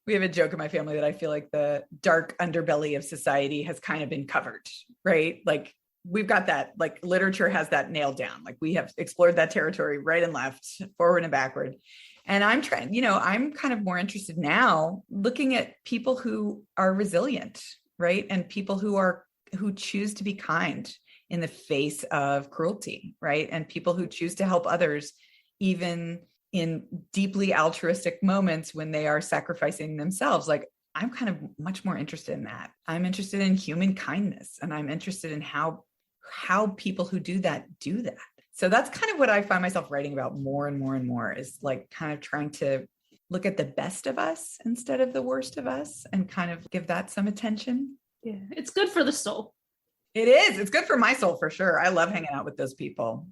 we have a joke in my family that I feel like the dark underbelly of society has kind of been covered, right? Like we've got that, like literature has that nailed down. Like we have explored that territory right and left, forward and backward. And I'm trying, I'm kind of more interested now looking at people who are resilient, right? And people who choose to be kind in the face of cruelty, right? And people who choose to help others, even in deeply altruistic moments when they are sacrificing themselves. Like I'm kind of much more interested in that. I'm interested in human kindness, and I'm interested in how people who do that. So that's kind of what I find myself writing about more and more and more, is like kind of trying to look at the best of us instead of the worst of us and kind of give that some attention. Yeah, it's good for the soul. It is. It's good for my soul for sure. I love hanging out with those people.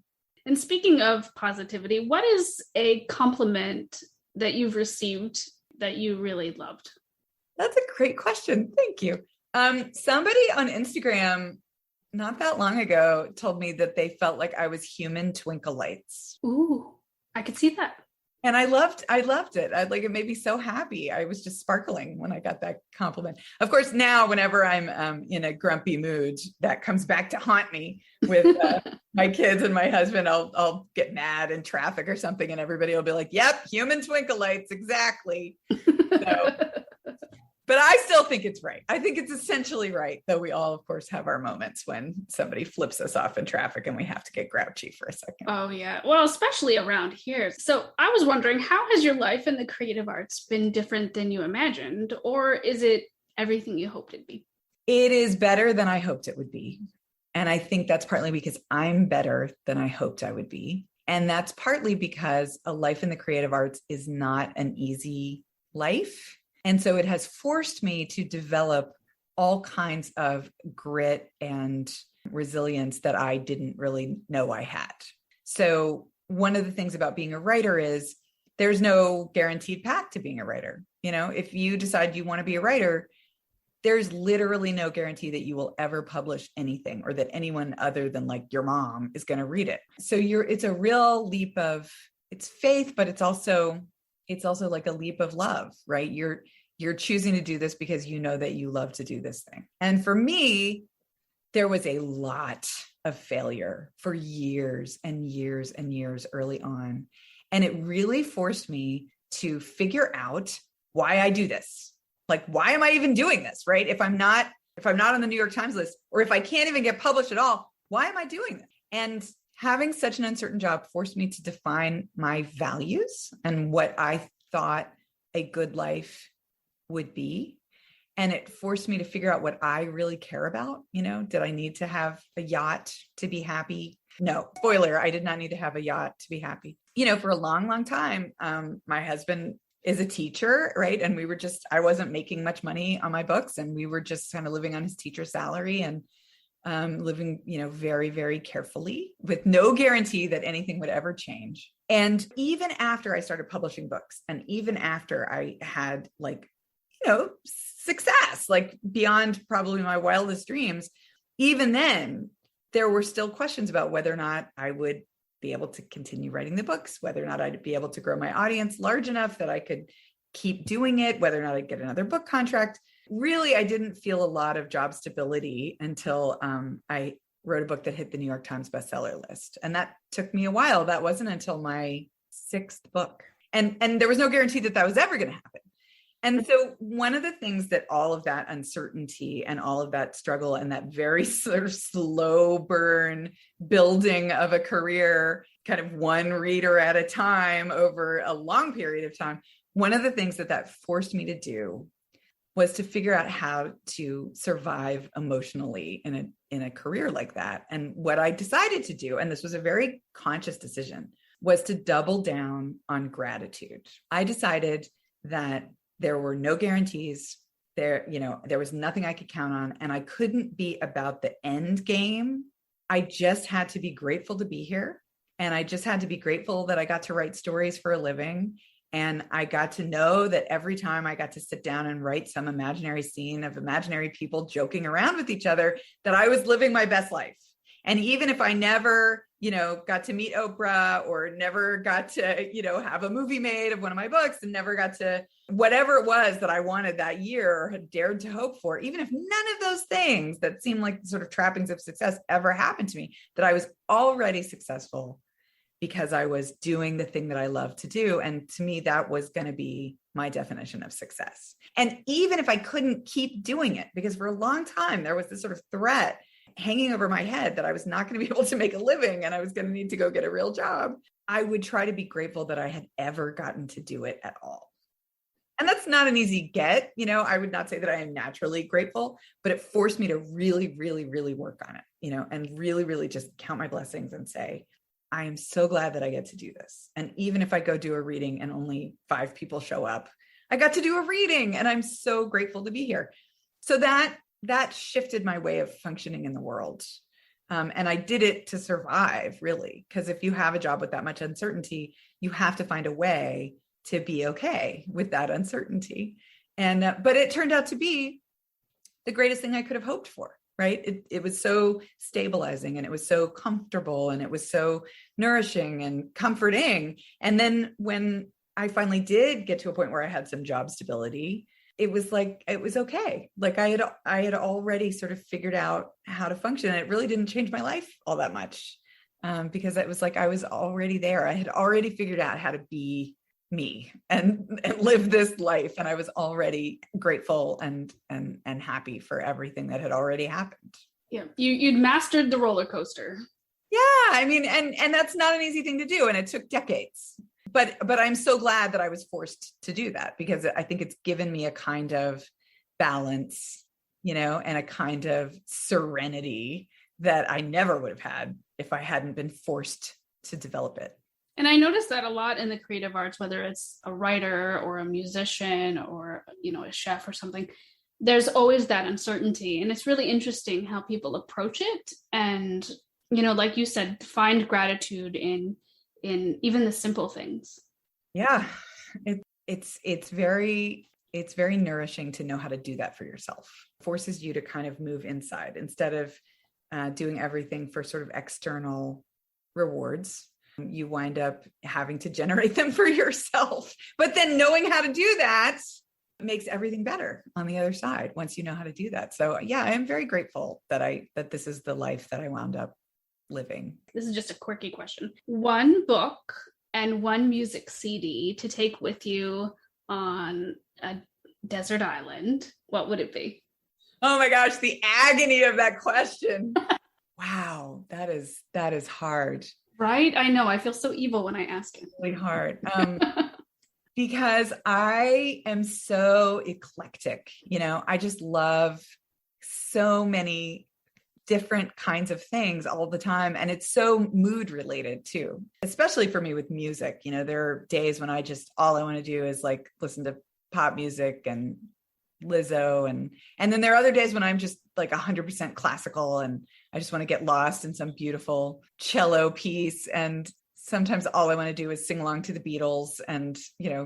And speaking of positivity, what is a compliment that you've received that you really loved? That's a great question. Thank you. Somebody on Instagram not that long ago told me that they felt like I was human twinkle lights. Ooh, I could see that. And I loved it. It made me so happy. I was just sparkling when I got that compliment. Of course, now whenever I'm in a grumpy mood, that comes back to haunt me with my kids and my husband. I'll get mad in traffic or something, and everybody will be like, "Yep, human twinkle lights, exactly." But I still think it's right. I think it's essentially right, though we all, of course, have our moments when somebody flips us off in traffic and we have to get grouchy for a second. Oh, yeah. Well, especially around here. So I was wondering, how has your life in the creative arts been different than you imagined? Or is it everything you hoped it'd be? It is better than I hoped it would be. And I think that's partly because I'm better than I hoped I would be. And that's partly because a life in the creative arts is not an easy life. And so it has forced me to develop all kinds of grit and resilience that I didn't really know I had. So one of the things about being a writer is there's no guaranteed path to being a writer. If you decide you want to be a writer, there's literally no guarantee that you will ever publish anything, or that anyone other than like your mom is going to read it. So it's a real leap of, it's faith, but it's also it's also like a leap of love, right? You're choosing to do this because you know that you love to do this thing. And for me, there was a lot of failure for years and years and years early on. And it really forced me to figure out why I do this. Like, why am I even doing this, right? If I'm not on the New York Times list, or if I can't even get published at all, why am I doing this? And having such an uncertain job forced me to define my values and what I thought a good life would be. And it forced me to figure out what I really care about. Did I need to have a yacht to be happy? No. Spoiler, I did not need to have a yacht to be happy. For a long, long time, my husband is a teacher, right? And I wasn't making much money on my books, and we were just kind of living on his teacher salary and living, very, very carefully with no guarantee that anything would ever change. And even after I started publishing books, and even after I had success, like beyond probably my wildest dreams, even then there were still questions about whether or not I would be able to continue writing the books, whether or not I'd be able to grow my audience large enough that I could keep doing it, whether or not I'd get another book contract. Really, I didn't feel a lot of job stability until I wrote a book that hit the New York Times bestseller list. And that took me a while. That wasn't until my 6th book. And there was no guarantee that was ever going to happen. And so one of the things that all of that uncertainty and all of that struggle and that very sort of slow burn building of a career, kind of one reader at a time over a long period of time, one of the things that forced me to do was to figure out how to survive emotionally in a career like that. And what I decided to do, and this was a very conscious decision, was to double down on gratitude. I decided that there were no guarantees. There was nothing I could count on, and I couldn't be about the end game. I just had to be grateful to be here. And I just had to be grateful that I got to write stories for a living. And I got to know that every time I got to sit down and write some imaginary scene of imaginary people joking around with each other, that I was living my best life. And even if I never, got to meet Oprah, or never got to, have a movie made of one of my books, and never got to whatever it was that I wanted that year or had dared to hope for, even if none of those things that seemed like sort of trappings of success ever happened to me, that I was already successful because I was doing the thing that I love to do. And to me, that was going to be my definition of success. And even if I couldn't keep doing it, because for a long time, there was this sort of threat hanging over my head that I was not going to be able to make a living and I was going to need to go get a real job, I would try to be grateful that I had ever gotten to do it at all. And that's not an easy get. I would not say that I am naturally grateful, but it forced me to really, really, really work on it, and really, really just count my blessings and say, I am so glad that I get to do this. And even if I go do a reading and only 5 people show up, I got to do a reading and I'm so grateful to be here. So that shifted my way of functioning in the world. And I did it to survive, really, because if you have a job with that much uncertainty, you have to find a way to be okay with that uncertainty. And, but it turned out to be the greatest thing I could have hoped for. Right? It was so stabilizing, and it was so comfortable, and it was so nourishing and comforting. And then when I finally did get to a point where I had some job stability, it was okay. Like I had already sort of figured out how to function. And it really didn't change my life all that much, because it was like I was already there. I had already figured out how to be me and live this life. And I was already grateful and happy for everything that had already happened. Yeah. You'd mastered the roller coaster. Yeah. I mean, and that's not an easy thing to do. And it took decades, but I'm so glad that I was forced to do that, because I think it's given me a kind of balance, and a kind of serenity that I never would have had if I hadn't been forced to develop it. And I notice that a lot in the creative arts, whether it's a writer or a musician or, a chef or something, there's always that uncertainty. And it's really interesting how people approach it. And, like you said, find gratitude in even the simple things. Yeah. It's very nourishing to know how to do that for yourself. It forces you to kind of move inside instead of doing everything for sort of external rewards. you wind up having to generate them for yourself. But then knowing how to do that makes everything better on the other side once you know how to do that. So yeah, I am very grateful that this is the life that I wound up living. This is just a quirky question. One book and one music CD to take with you on a desert island, what would it be? Oh my gosh, the agony of that question. Wow, that is hard. Right? I know. I feel so evil when I ask it. Really hard. Because I am so eclectic, I just love so many different kinds of things all the time. And it's so mood related too, especially for me with music. There are days when all I want to do is like listen to pop music and Lizzo. And then there are other days when I'm just like 100% classical and I just want to get lost in some beautiful cello piece. And sometimes all I want to do is sing along to the Beatles and,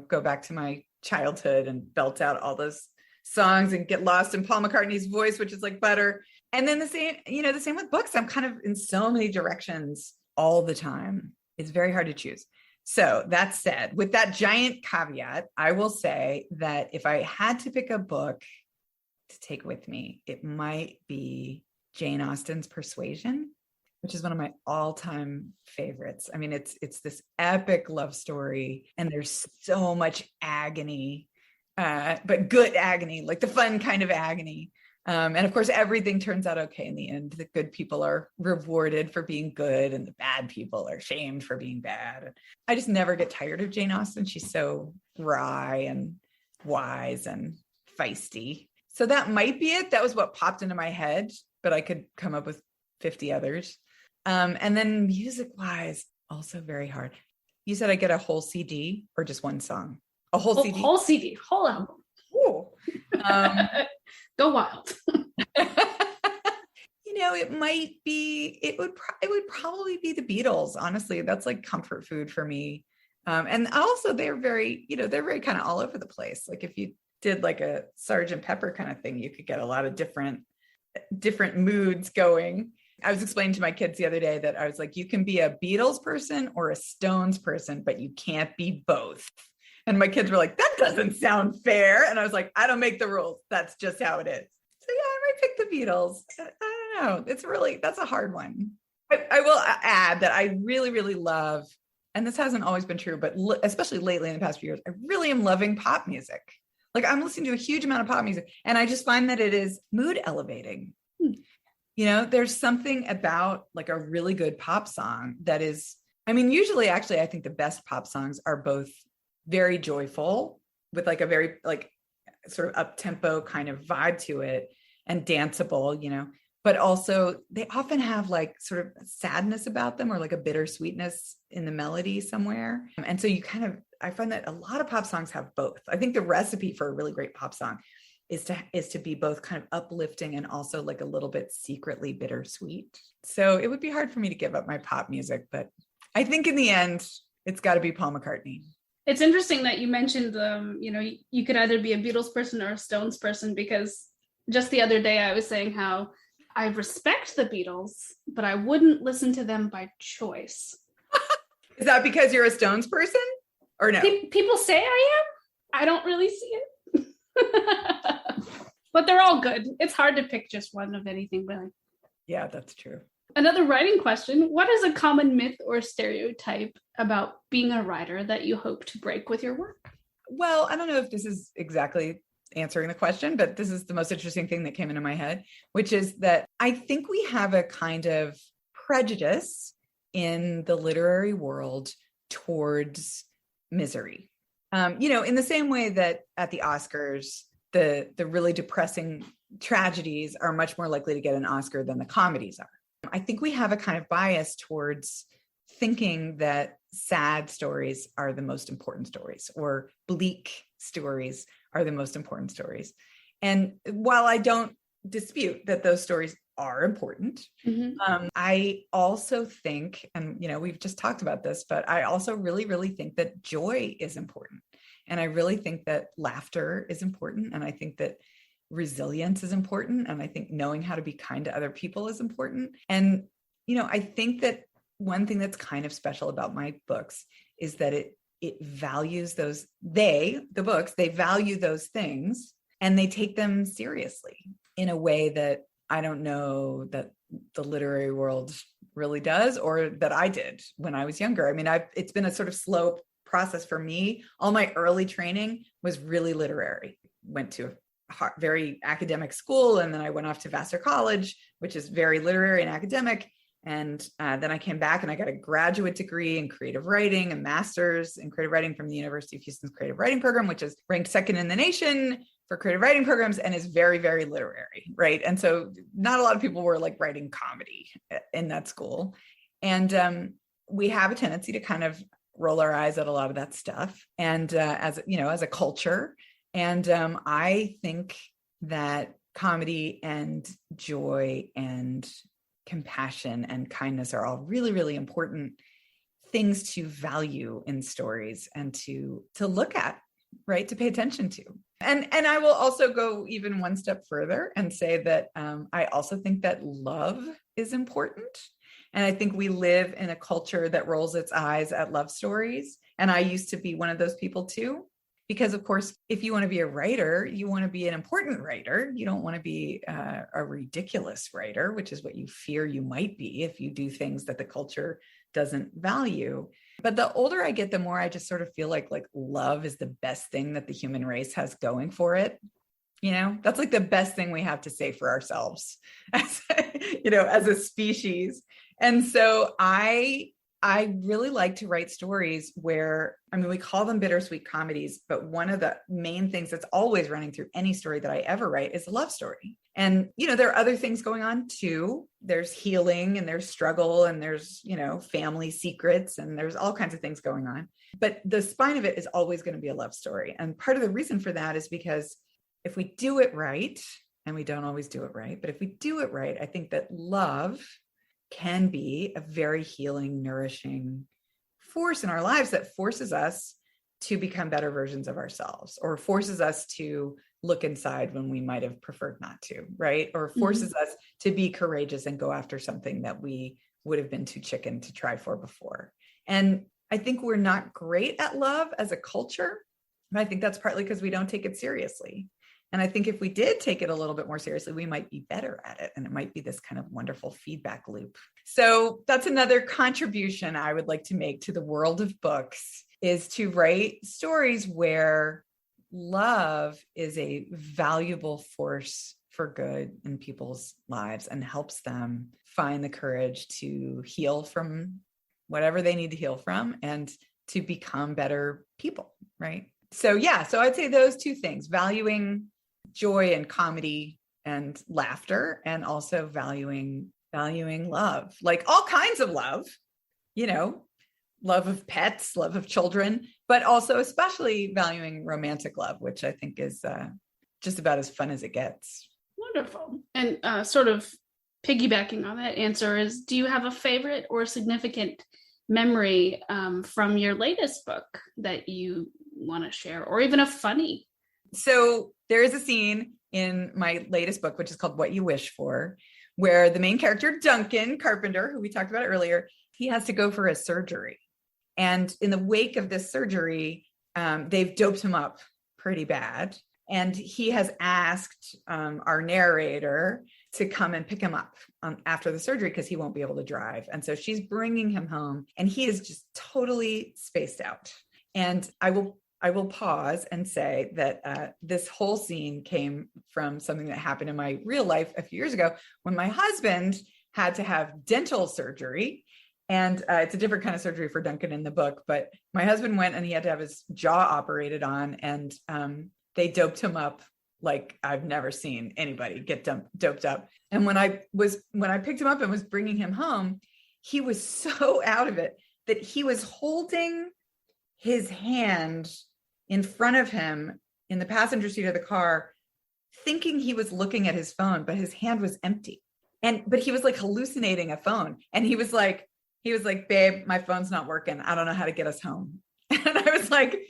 go back to my childhood and belt out all those songs and get lost in Paul McCartney's voice, which is like butter. And then the same with books. I'm kind of in so many directions all the time. It's very hard to choose. So that said, with that giant caveat, I will say that if I had to pick a book to take with me, it might be Jane Austen's Persuasion, which is one of my all-time favorites. I mean, it's this epic love story, and there's so much agony, but good agony, like the fun kind of agony. And of course, everything turns out okay in the end. The good people are rewarded for being good, and the bad people are shamed for being bad. I just never get tired of Jane Austen. She's so wry and wise and feisty. So that might be it. That was what popped into my head, but I could come up with 50 others. And then music-wise, also very hard. You said I get a whole CD or just one song? A whole CD? Whole CD, whole album. Ooh. Go wild. It would probably be the Beatles. Honestly, that's like comfort food for me. And also they're very kind of all over the place. Like if you did like a Sgt. Pepper kind of thing, you could get a lot of different moods going. I was explaining to my kids the other day that I was like, you can be a Beatles person or a Stones person, but you can't be both. And my kids were like, that doesn't sound fair. And I was like, I don't make the rules. That's just how it is. So yeah, I might pick the Beatles. I don't know. That's a hard one. I will add that I really, really love, and this hasn't always been true, but especially lately in the past few years, I really am loving pop music. Like I'm listening to a huge amount of pop music, and I just find that it is mood elevating. There's something about like a really good pop song that is, usually actually, I think the best pop songs are both very joyful with like a very like sort of up tempo kind of vibe to it and danceable, but also they often have like sort of sadness about them or like a bittersweetness in the melody somewhere. And so I find that a lot of pop songs have both. I think the recipe for a really great pop song is to be both kind of uplifting and also like a little bit secretly bittersweet. So it would be hard for me to give up my pop music, but I think in the end, it's got to be Paul McCartney. It's interesting that you mentioned, you could either be a Beatles person or a Stones person, because just the other day I was saying how I respect the Beatles, but I wouldn't listen to them by choice. Is that because you're a Stones person or no? People say I am. I don't really see it. But they're all good. It's hard to pick just one of anything, really. Yeah, that's true. Another writing question. What is a common myth or stereotype about being a writer that you hope to break with your work? Well, I don't know if this is exactly answering the question, but this is the most interesting thing that came into my head, which is that I think we have a kind of prejudice in the literary world towards misery. In the same way that at the Oscars, the really depressing tragedies are much more likely to get an Oscar than the comedies are. I think we have a kind of bias towards thinking that sad stories are the most important stories or bleak stories are the most important stories. And while I don't dispute that those stories are important, I also think, and we've just talked about this, but I also really, really think that joy is important. And I really think that laughter is important. And I think that resilience is important. And I think knowing how to be kind to other people is important. And, I think that one thing that's kind of special about my books is that it values those, the books, they value those things and they take them seriously in a way that I don't know that the literary world really does, or that I did when I was younger. I mean, it's been a sort of slow process for me. All my early training was really literary. Went to a very academic school, and then I went off to Vassar College, which is very literary and academic. And then I came back and I got a graduate degree in creative writing, a master's in creative writing from the University of Houston's creative writing program, which is ranked second in the nation for creative writing programs and is very, very literary, right? And so not a lot of people were like writing comedy in that school. And we have a tendency to kind of roll our eyes at a lot of that stuff. And as a culture. And I think that comedy and joy and compassion and kindness are all really, really important things to value in stories and to look at, right? To pay attention to. And I will also go even one step further and say that I also think that love is important. And I think we live in a culture that rolls its eyes at love stories. And I used to be one of those people too. Because of course, if you want to be a writer, you want to be an important writer. You don't want to be a ridiculous writer, which is what you fear you might be if you do things that the culture doesn't value. But the older I get, the more I just sort of feel like love is the best thing that the human race has going for it. You know, that's like the best thing we have to say for ourselves as a species. And so I really like to write stories where, I mean, we call them bittersweet comedies, but one of the main things that's always running through any story that I ever write is a love story. And, there are other things going on too. There's healing and there's struggle and there's, family secrets and there's all kinds of things going on. But the spine of it is always going to be a love story. And part of the reason for that is because if we do it right, and we don't always do it right, but if we do it right, I think that love can be a very healing, nourishing force in our lives that forces us to become better versions of ourselves, or forces us to look inside when we might have preferred not to, right? Or forces us to be courageous and go after something that we would have been too chicken to try for before. And I think we're not great at love as a culture. And I think that's partly because we don't take it seriously. And I think if we did take it a little bit more seriously, we might be better at it. And it might be this kind of wonderful feedback loop. So that's another contribution I would like to make to the world of books, is to write stories where love is a valuable force for good in people's lives and helps them find the courage to heal from whatever they need to heal from and to become better people, right? So I'd say those two things: valuing joy and comedy and laughter, and also valuing love, like all kinds of love, love of pets, love of children, but also especially valuing romantic love, which I think is just about as fun as it gets. Wonderful. And sort of piggybacking on that answer is, do you have a favorite or significant memory from your latest book that you want to share, or even a funny? So there is a scene in my latest book, which is called What You Wish For, where the main character, Duncan Carpenter, who we talked about earlier, he has to go for a surgery. And in the wake of this surgery, they've doped him up pretty bad. And he has asked our narrator to come and pick him up after the surgery because he won't be able to drive. And so she's bringing him home and he is just totally spaced out. And I will pause and say that this whole scene came from something that happened in my real life a few years ago when my husband had to have dental surgery. And it's a different kind of surgery for Duncan in the book, but my husband went and he had to have his jaw operated on, and they doped him up like I've never seen anybody get doped up. And when I picked him up and was bringing him home, he was so out of it that he was holding his hand in front of him in the passenger seat of the car, thinking he was looking at his phone, but his hand was empty. But he was like hallucinating a phone. And he was like, babe, my phone's not working. I don't know how to get us home. And I was like,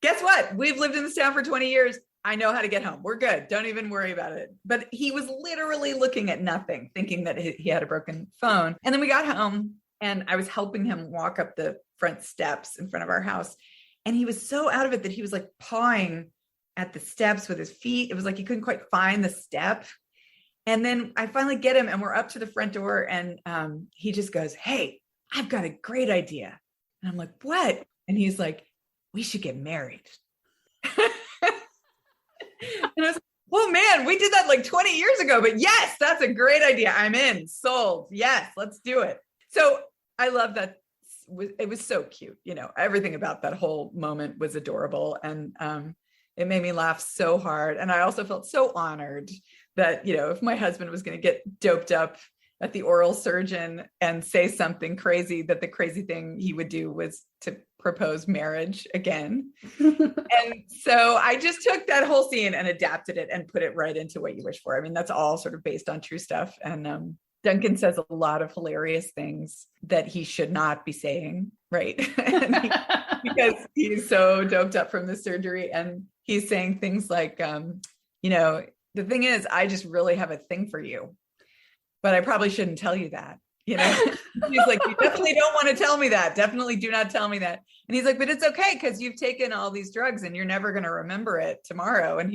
guess what? We've lived in this town for 20 years. I know how to get home. We're good. Don't even worry about it. But he was literally looking at nothing, thinking that he had a broken phone. And then we got home And I was helping him walk up the front steps in front of our house. And he was so out of it that he was like pawing at the steps with his feet. It was like he couldn't quite find the step. And then I finally get him and we're up to the front door and he just goes, "Hey, I've got a great idea." And I'm like, "What?" And he's like, "We should get married." And I was like, "Well, man, we did that like 20 years ago, but yes, that's a great idea. I'm in, sold. Yes, let's do it." So I love that. It was so cute. Everything about that whole moment was adorable. And it made me laugh so hard. And I also felt so honored that, if my husband was going to get doped up at the oral surgeon and say something crazy, that the crazy thing he would do was to propose marriage again. And so I just took that whole scene and adapted it and put it right into What You Wish For. I mean, that's all sort of based on true stuff. And Duncan says a lot of hilarious things that he should not be saying, right? Because he's so doped up from the surgery. And he's saying things like, the thing is, I just really have a thing for you, but I probably shouldn't tell you that. He's like, "You definitely don't want to tell me that. Definitely do not tell me that." And he's like, "But it's okay because you've taken all these drugs and you're never going to remember it tomorrow." And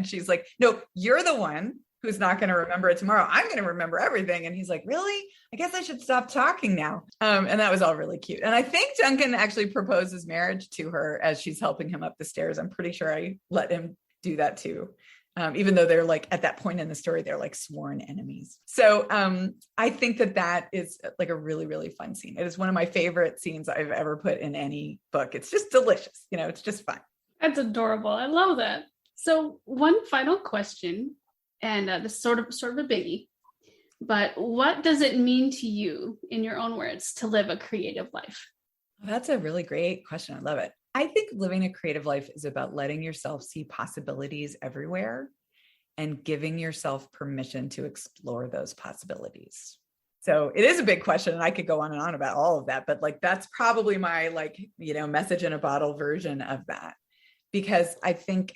she's like, "No, you're the one who's not going to remember it tomorrow. I'm going to remember everything." And he's like, "Really? I guess I should stop talking now." And that was all really cute. And I think Duncan actually proposes marriage to her as she's helping him up the stairs. I'm pretty sure I let him do that too. Even though they're like, at that point in the story, they're like sworn enemies. So I think that is like a really, really fun scene. It is one of my favorite scenes I've ever put in any book. It's just delicious. It's just fun. That's adorable. I love that. So one final question, and this is sort of a biggie, but what does it mean to you, in your own words, to live a creative life? That's a really great question. I love it. I think living a creative life is about letting yourself see possibilities everywhere and giving yourself permission to explore those possibilities. So it is a big question, and I could go on and on about all of that, but like, that's probably my message in a bottle version of that, because I think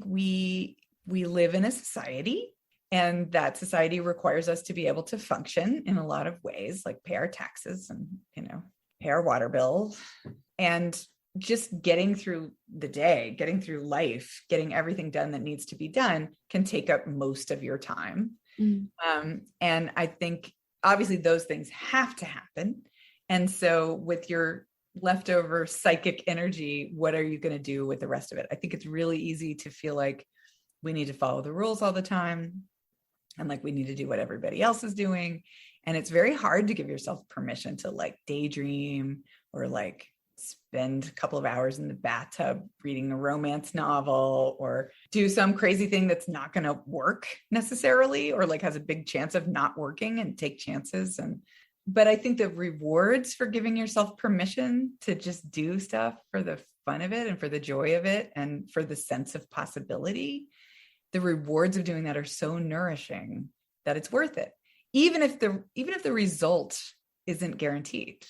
we live in a society, and that society requires us to be able to function in a lot of ways, like pay our taxes and, pay our water bills, and just getting through the day, getting through life, getting everything done that needs to be done can take up most of your time. Mm-hmm. And I think obviously those things have to happen. And so with your leftover psychic energy, what are you going to do with the rest of it? I think it's really easy to feel like we need to follow the rules all the time, and like we need to do what everybody else is doing. And it's very hard to give yourself permission to like daydream or like spend a couple of hours in the bathtub reading a romance novel or do some crazy thing that's not going to work necessarily, or like has a big chance of not working, and take chances. But I think the rewards for giving yourself permission to just do stuff for the fun of it and for the joy of it and for the sense of possibility, the rewards of doing that are so nourishing that it's worth it. Even if the result isn't guaranteed,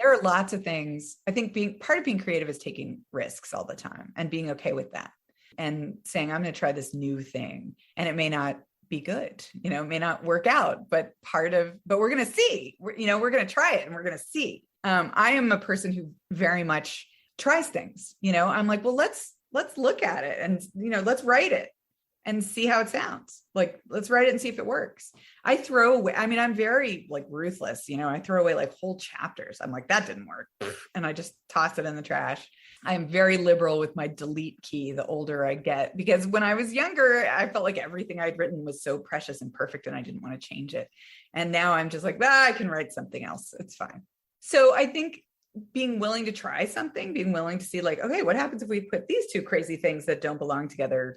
there are lots of things. I think being creative is taking risks all the time and being okay with that and saying, I'm going to try this new thing, and it may not be good, it may not work out, but we're going to see, we're going to try it and we're going to see. I am a person who very much tries things, I'm like, well, let's look at it and, let's write it and see how it sounds. Like, let's write it and see if it works. I'm very like ruthless, I throw away like whole chapters. I'm like, that didn't work. And I just toss it in the trash. I'm very liberal with my delete key the older I get, because when I was younger, I felt like everything I'd written was so precious and perfect and I didn't want to change it. And now I'm just like, I can write something else. It's fine. So I think being willing to try something, being willing to see like, okay, what happens if we put these two crazy things that don't belong together,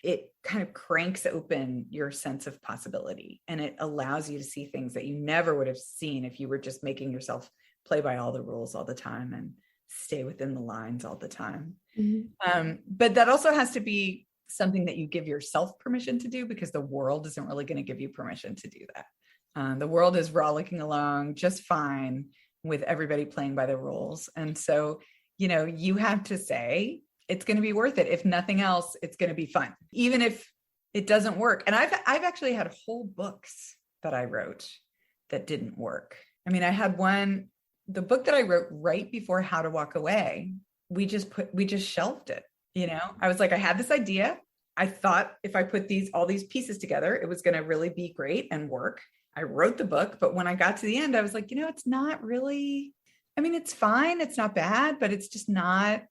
it kind of cranks open your sense of possibility. And it allows you to see things that you never would have seen if you were just making yourself play by all the rules all the time and stay within the lines all the time. Mm-hmm. But that also has to be something that you give yourself permission to do, because the world isn't really going to give you permission to do that. The world is rollicking along just fine with everybody playing by the rules. And so, you have to say, it's going to be worth it. If nothing else, it's going to be fun, even if it doesn't work. And I've actually had whole books that I wrote that didn't work. I mean, I had the book that I wrote right before How to Walk Away, we just shelved it. I was like, I had this idea. I thought if I put all these pieces together, it was going to really be great and work. I wrote the book, but when I got to the end, I was like, it's not really, I mean, it's fine. It's not bad, but it's just not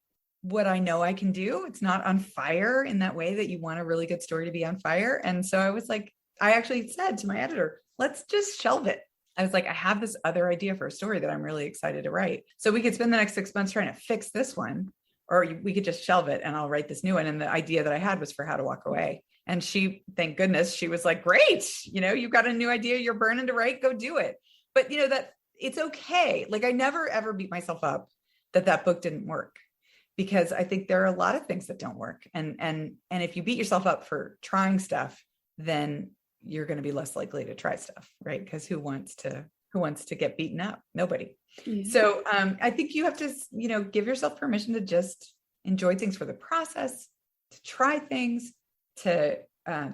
what I know I can do. It's not on fire in that way that you want a really good story to be on fire. And so I was like, I actually said to my editor, let's just shelve it. I was like, I have this other idea for a story that I'm really excited to write. So we could spend the next 6 months trying to fix this one, or we could just shelve it and I'll write this new one. And the idea that I had was for How to Walk Away. And she, thank goodness, she was like, great, you've got a new idea, you're burning to write, go do it. But that it's okay. Like I never, ever beat myself up that book didn't work, because I think there are a lot of things that don't work. And if you beat yourself up for trying stuff, then you're going to be less likely to try stuff, right? Because who wants to get beaten up? Nobody. Yeah. So I think you have to, give yourself permission to just enjoy things for the process, to try things, to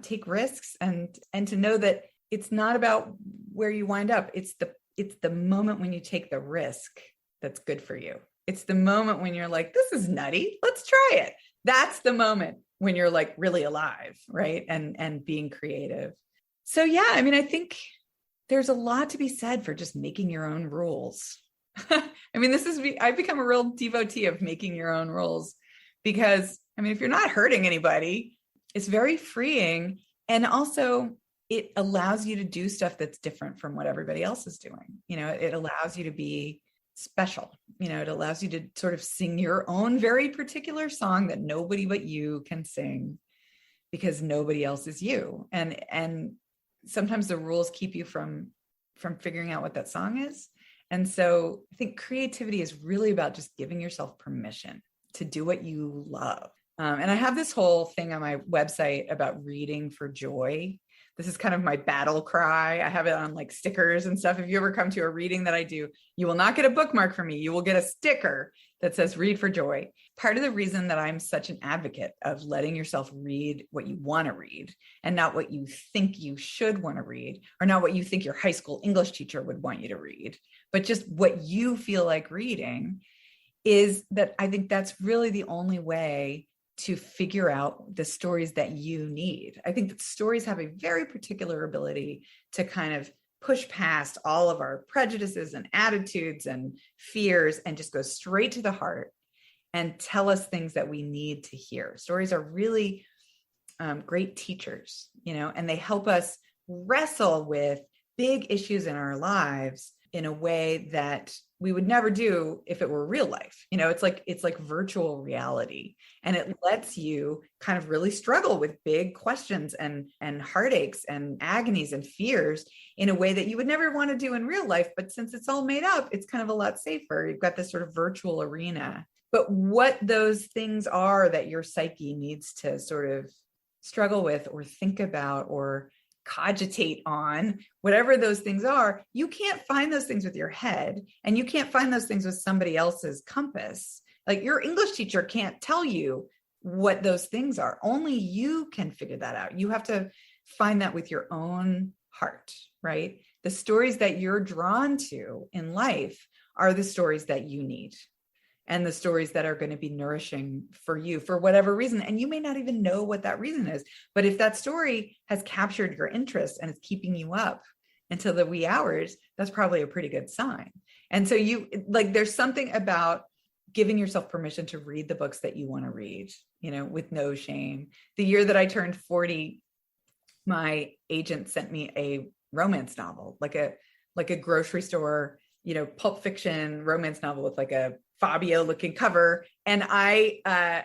take risks, and to know that it's not about where you wind up. It's the moment when you take the risk that's good for you. It's the moment when you're like, this is nutty, let's try it. That's the moment when you're like really alive, right? And being creative. So yeah, I mean, I think there's a lot to be said for just making your own rules. I mean, I've become a real devotee of making your own rules, because I mean, if you're not hurting anybody, it's very freeing. And also it allows you to do stuff that's different from what everybody else is doing. It allows you to be special. It allows you to sort of sing your own very particular song that nobody but you can sing, because nobody else is you. And sometimes the rules keep you from figuring out what that song is. And so I think creativity is really about just giving yourself permission to do what you love. And I have this whole thing on my website about reading for joy. This is kind of my battle cry. I have it on like stickers and stuff. If you ever come to a reading that I do, you will not get a bookmark from me. You will get a sticker that says read for joy. Part of the reason that I'm such an advocate of letting yourself read what you want to read, and not what you think you should want to read, or not what you think your high school English teacher would want you to read, but just what you feel like reading, is that I think that's really the only way to figure out the stories that you need. I think that stories have a very particular ability to kind of push past all of our prejudices and attitudes and fears and just go straight to the heart and tell us things that we need to hear. Stories are really great teachers, and they help us wrestle with big issues in our lives in a way that we would never do if it were real life. It's like virtual reality, and it lets you kind of really struggle with big questions and heartaches and agonies and fears in a way that you would never want to do in real life. But since it's all made up, it's kind of a lot safer. You've got this sort of virtual arena. But what those things are that your psyche needs to sort of struggle with or think about or cogitate on, whatever those things are, you can't find those things with your head, and you can't find those things with somebody else's compass. Like your English teacher can't tell you what those things are. Only you can figure that out. You have to find that with your own heart, right? The stories that you're drawn to in life are the stories that you need, and the stories that are going to be nourishing for you for whatever reason. And you may not even know what that reason is, but if that story has captured your interest and is keeping you up until the wee hours, that's probably a pretty good sign. And so there's something about giving yourself permission to read the books that you want to read, with no shame. The year that I turned 40, my agent sent me a romance novel, like a grocery store, Pulp Fiction romance novel with like a Fabio looking cover. And I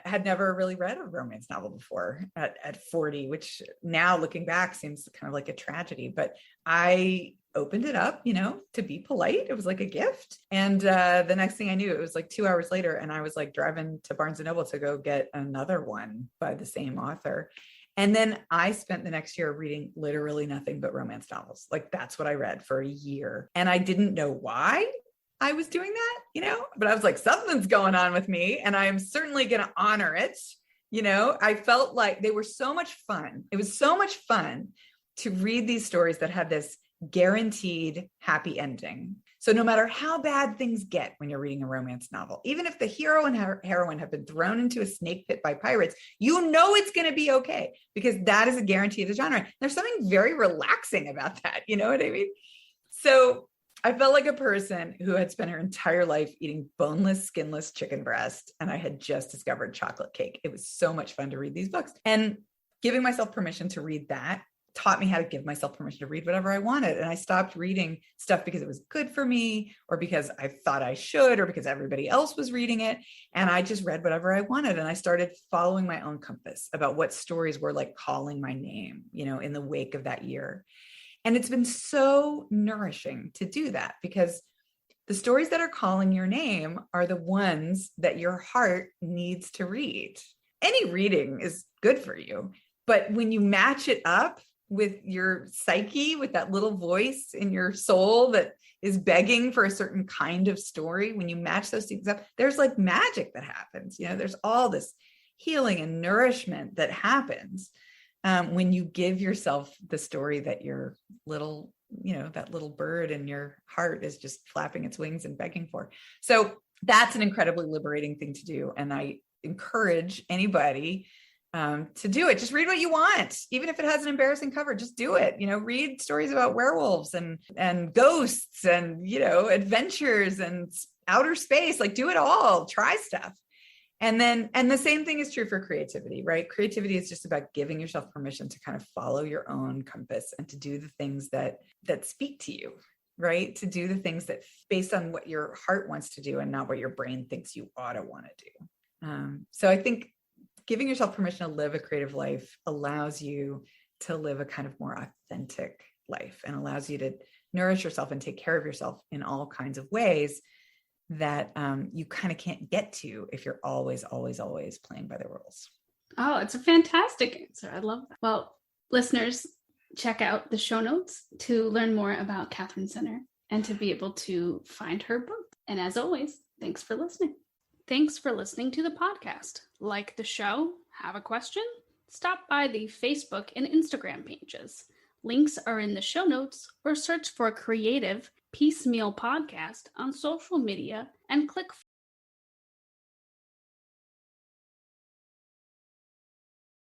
had never really read a romance novel before at 40, which now looking back seems kind of like a tragedy, but I opened it up, to be polite. It was like a gift. And the next thing I knew, it was like 2 hours later, and I was like driving to Barnes and Noble to go get another one by the same author. And then I spent the next year reading literally nothing but romance novels. Like that's what I read for a year. And I didn't know why I was doing that, but I was like, something's going on with me, and I am certainly going to honor it. I felt like they were so much fun. It was so much fun to read these stories that had this guaranteed happy ending. So no matter how bad things get when you're reading a romance novel, even if the hero and heroine have been thrown into a snake pit by pirates, you know it's going to be okay, because that is a guarantee of the genre. There's something very relaxing about that. You know what I mean? So I felt like a person who had spent her entire life eating boneless, skinless chicken breast, and I had just discovered chocolate cake. It was so much fun to read these books. And giving myself permission to read that taught me how to give myself permission to read whatever I wanted. And I stopped reading stuff because it was good for me, or because I thought I should, or because everybody else was reading it. And I just read whatever I wanted. And I started following my own compass about what stories were like calling my name, you know, in the wake of that year. And it's been so nourishing to do that, because the stories that are calling your name are the ones that your heart needs to read. Any reading is good for you, but when you match it up with your psyche, with that little voice in your soul that is begging for a certain kind of story, when you match those things up, there's like magic that happens. You know, there's all this healing and nourishment that happens when you give yourself the story that your little, you know, that little bird in your heart is just flapping its wings and begging for. So that's an incredibly liberating thing to do. And I encourage anybody to do it. Just read what you want, even if it has an embarrassing cover. Just do it. You know, read stories about werewolves and ghosts and, you know, adventures and outer space. Like, do it all. Try stuff. And the same thing is true for creativity, right? Creativity is just about giving yourself permission to kind of follow your own compass and to do the things that speak to you, right? To do the things that based on what your heart wants to do and not what your brain thinks you ought to want to do. So I think giving yourself permission to live a creative life allows you to live a kind of more authentic life, and allows you to nourish yourself and take care of yourself in all kinds of ways that you kind of can't get to if you're always playing by the rules. Oh, it's a fantastic answer. I love that. Well, listeners, check out the show notes to learn more about Katherine Center and to be able to find her book. And as always, thanks for listening. Thanks for listening to the podcast. Like the show? Have a question? Stop by the Facebook and Instagram pages. Links are in the show notes, or search for Creative Piecemeal Podcast on social media and click